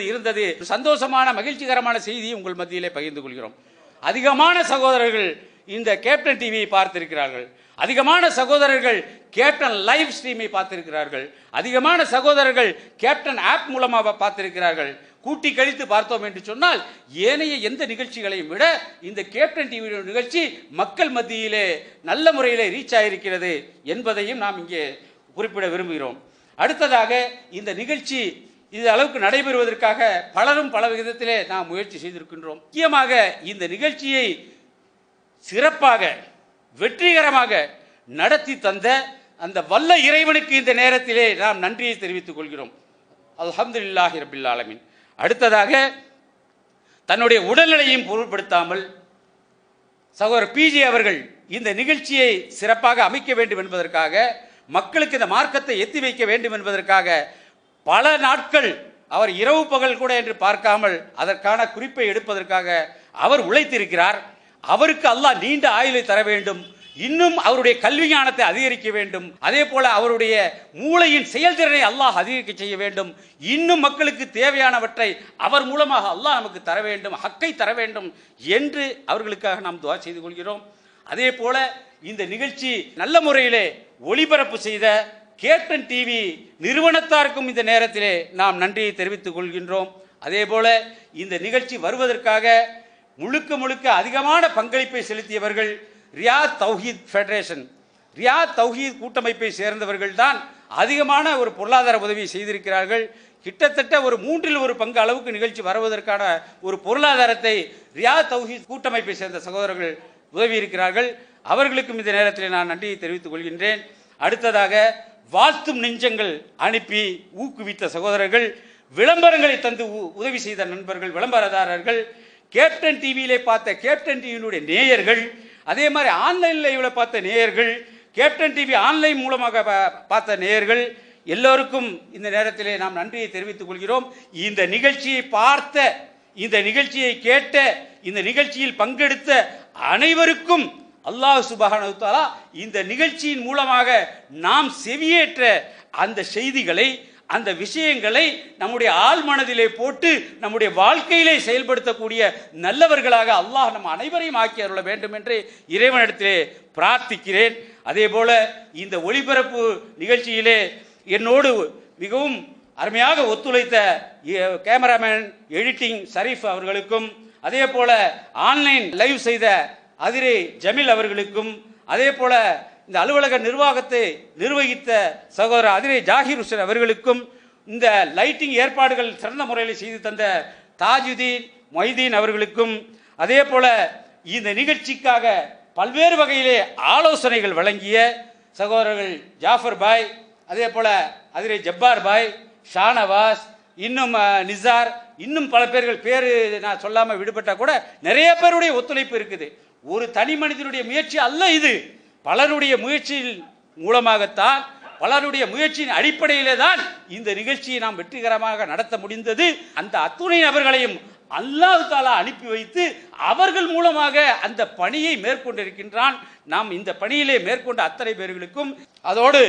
இருந்தது. சந்தோஷமான மகிழ்ச்சிகரமான செய்தியை உங்கள் மத்தியிலே பகிர்ந்து கொள்கிறோம். அதிகமான சகோதரர்கள் இந்த கேப்டன் டிவியை பார்த்திருக்கிறார்கள், அதிகமான சகோதரர்கள் கேப்டன் லைவ் ஸ்ட்ரீமை பார்த்திருக்கிறார்கள், அதிகமான சகோதரர்கள் கேப்டன் ஆப் மூலமாக பார்த்திருக்கிறார்கள். கூட்டி கழித்து பார்த்தோம் என்று சொன்னால் ஏனைய எந்த நிகழ்ச்சிகளையும் விட இந்த கேப்டன் டிவி நிகழ்ச்சி மக்கள் மத்தியிலே நல்ல முறையிலே ரீச் ஆகியிருக்கிறது என்பதையும் நாம் இங்கே குறிப்பிட விரும்புகிறோம். அடுத்ததாக இந்த நிகழ்ச்சி இது அளவுக்கு நடைபெறுவதற்காக பலரும் பல விதத்திலே நாம் முயற்சி செய்திருக்கின்றோம். முக்கியமாக இந்த நிகழ்ச்சியை சிறப்பாக வெற்றிகரமாக நடத்தி தந்த அந்த வல்ல இறைவனுக்கு இந்த நேரத்திலே நாம் நன்றியை தெரிவித்துக் கொள்கிறோம். அல்ஹம்துலில்லாஹி ரப்பில் ஆலமீன். அடுத்ததாக தன்னுடைய உடல்நிலையும் பொருட்படுத்தாமல் சகோதரர் பிஜே அவர்கள் இந்த நிகழ்ச்சியை சிறப்பாக அமைக்க வேண்டும் என்பதற்காக, மக்களுக்கு இந்த மார்க்கத்தை எத்தி வைக்க வேண்டும் என்பதற்காக பல நாட்கள் அவர் இரவு பகல் கூட என்று பார்க்காமல் அதற்கான குறிப்பை எடுப்பதற்காக அவர் உழைத்திருக்கிறார். அவருக்கு அல்லாஹ் நீண்ட ஆயுளை தர வேண்டும் இன்னும் அவருடைய கல்வி ஞானத்தை அதிகரிக்க வேண்டும். அதே போல அவருடைய மூளையின் செயல்திறனை அல்லாஹ் அதிகரிக்க செய்ய வேண்டும். இன்னும் மக்களுக்கு தேவையானவற்றை அவர் மூலமாக அல்லாஹ் நமக்கு தர வேண்டும், ஹக்கை தர வேண்டும் என்று அவர்களுக்காக நாம் துஆ செய்து கொள்கிறோம். அதே போல இந்த நிகழ்ச்சி நல்ல முறையிலே ஒளிபரப்பு செய்த கேப்டன் டிவி நிறுவனத்தாருக்கும் இந்த நேரத்திலே நாம் நன்றியை தெரிவித்துக் கொள்கின்றோம். அதே போல இந்த நிகழ்ச்சி வருவதற்காக முழுக்க அதிகமான பங்களிப்பை செலுத்தியவர்கள் ரியாத் தௌஹீத் ஃபெடரேஷன், ரியாத் தௌஹீத் கூட்டமைப்பை சேர்ந்தவர்கள் தான் அதிகமான ஒரு பொருளாதார உதவி செய்திருக்கிறார்கள். கிட்டத்தட்ட ஒரு 1/3 அளவுக்கு நிகழ்ச்சி வருவதற்கான ஒரு பொருளாதாரத்தை ரியாத் தௌஹீத் கூட்டமைப்பை சேர்ந்த சகோதரர்கள் உதவி இருக்கிறார்கள். அவர்களுக்கும் இந்த நேரத்தில் நான் நன்றியை தெரிவித்துக் கொள்கின்றேன். அடுத்ததாக வாழ்த்தும் நெஞ்சங்கள் அனுப்பி ஊக்குவித்த சகோதரர்கள், விளம்பரங்களை தந்து உதவி செய்த நண்பர்கள், விளம்பரதாரர்கள், கேப்டன் டிவியிலே பார்த்த கேப்டன் டிவியினுடைய நேயர்கள், அதே மாதிரி ஆன்லைன் லைவ்ல பார்த்த நேயர்கள், கேப்டன் டிவி ஆன்லைன் மூலமாக பார்த்த நேயர்கள் எல்லோருக்கும் இந்த நேரத்திலே நாம் நன்றியை தெரிவித்துக் கொள்கிறோம். இந்த நிகழ்ச்சியை பார்த்த, இந்த நிகழ்ச்சியை கேட்ட, இந்த நிகழ்ச்சியில் பங்கெடுத்த அனைவருக்கும் அல்லாஹ் சுப்ஹானஹு வ தஆலா இந்த நிகழ்ச்சியின் மூலமாக நாம் செவியேற்ற அந்த செய்திகளை, அந்த விஷயங்களை நம்முடைய ஆழ் மனதிலே போட்டு நம்முடைய வாழ்க்கையிலே செயல்படுத்தக்கூடிய நல்லவர்களாக அல்லாஹ் நம் அனைவரையும் ஆக்கி அருள வேண்டும் என்று இறைவனிடத்திலே பிரார்த்திக்கிறேன். அதே போல இந்த ஒளிபரப்பு நிகழ்ச்சியிலே என்னோடு மிகவும் அருமையாக ஒத்துழைத்த கேமராமேன், எடிட்டிங் ஷரீஃப் அவர்களுக்கும், அதே போல ஆன்லைன் லைவ் செய்த அதிரே ஜமீல் அவர்களுக்கும், அதே போல இந்த அலுவலக நிர்வாகத்தை நிர்வகித்த சகோதரர் அதிரே ஜாகிர் ஹுசேன் அவர்களுக்கும், இந்த லைட்டிங் ஏற்பாடுகள் சிறந்த முறையில் செய்து தந்த தாஜுதீன் மொய்தீன் அவர்களுக்கும், அதே போல இந்த நிகழ்ச்சிக்காக பல்வேறு வகையிலே ஆலோசனைகள் வழங்கிய சகோதரர்கள் ஜாஃபர் பாய், அதே போல அதிரே ஜப்பார் பாய், ஷானவாஸ், இன்னும் நிசார், இன்னும் பல பேர்கள் பேர் நான் சொல்லாமல் விடுபட்டா கூட நிறைய பேருடைய ஒத்துழைப்பு இருக்குது. ஒரு தனி மனிதனுடைய முயற்சி அல்ல இது, பலருடைய முயற்சியின் மூலமாகத்தான், பலருடைய முயற்சியின் அடிப்படையிலே தான் இந்த நிகழ்ச்சியை நாம் வெற்றிகரமாக நடத்த முடிந்தது. அந்த அத்துணை நபர்களையும் அல்லாஹ் தஆலா அனுப்பி வைத்து அவர்கள் மூலமாக அந்த பணியை மேற்கொண்டிருக்கின்றான். நாம் இந்த பணியிலே மேற்கொண்ட அத்தனை பேர்களுக்கும், அதோடு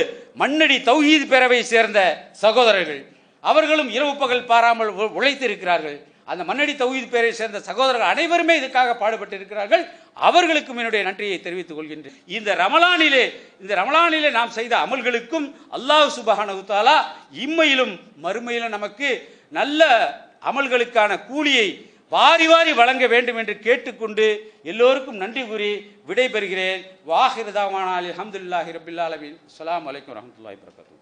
மண்ணடி தௌஹீத் பேரவை சேர்ந்த சகோதரர்கள் அவர்களும் இரவு பகல் பாராமல் உழைத்திருக்கிறார்கள். அந்த மண்ணடி தௌஹீத் பேரை சேர்ந்த சகோதரர்கள் அனைவருமே இதுக்காக பாடுபட்டு இருக்கிறார்கள். அவர்களுக்கும் என்னுடைய நன்றியை தெரிவித்துக் கொள்கின்றேன். இந்த ரமலானிலே நாம் செய்த அமல்களுக்கும் அல்லாஹ் சுப்ஹானஹு வ தஆலா இம்மையிலும் மறுமையிலும் நமக்கு நல்ல அமல்களுக்கான கூலியை வாரி வாரி வழங்க வேண்டும் என்று கேட்டுக்கொண்டு எல்லோருக்கும் நன்றி கூறி விடைபெறுகிறேன். வாஹிரு தாவானா அல்ஹம்துலில்லாஹி ரப்பில் ஆலமீன். அஸ்ஸலாமு அலைக்கும் வரஹ்மத்துல்லாஹி வபரகாத்துஹு.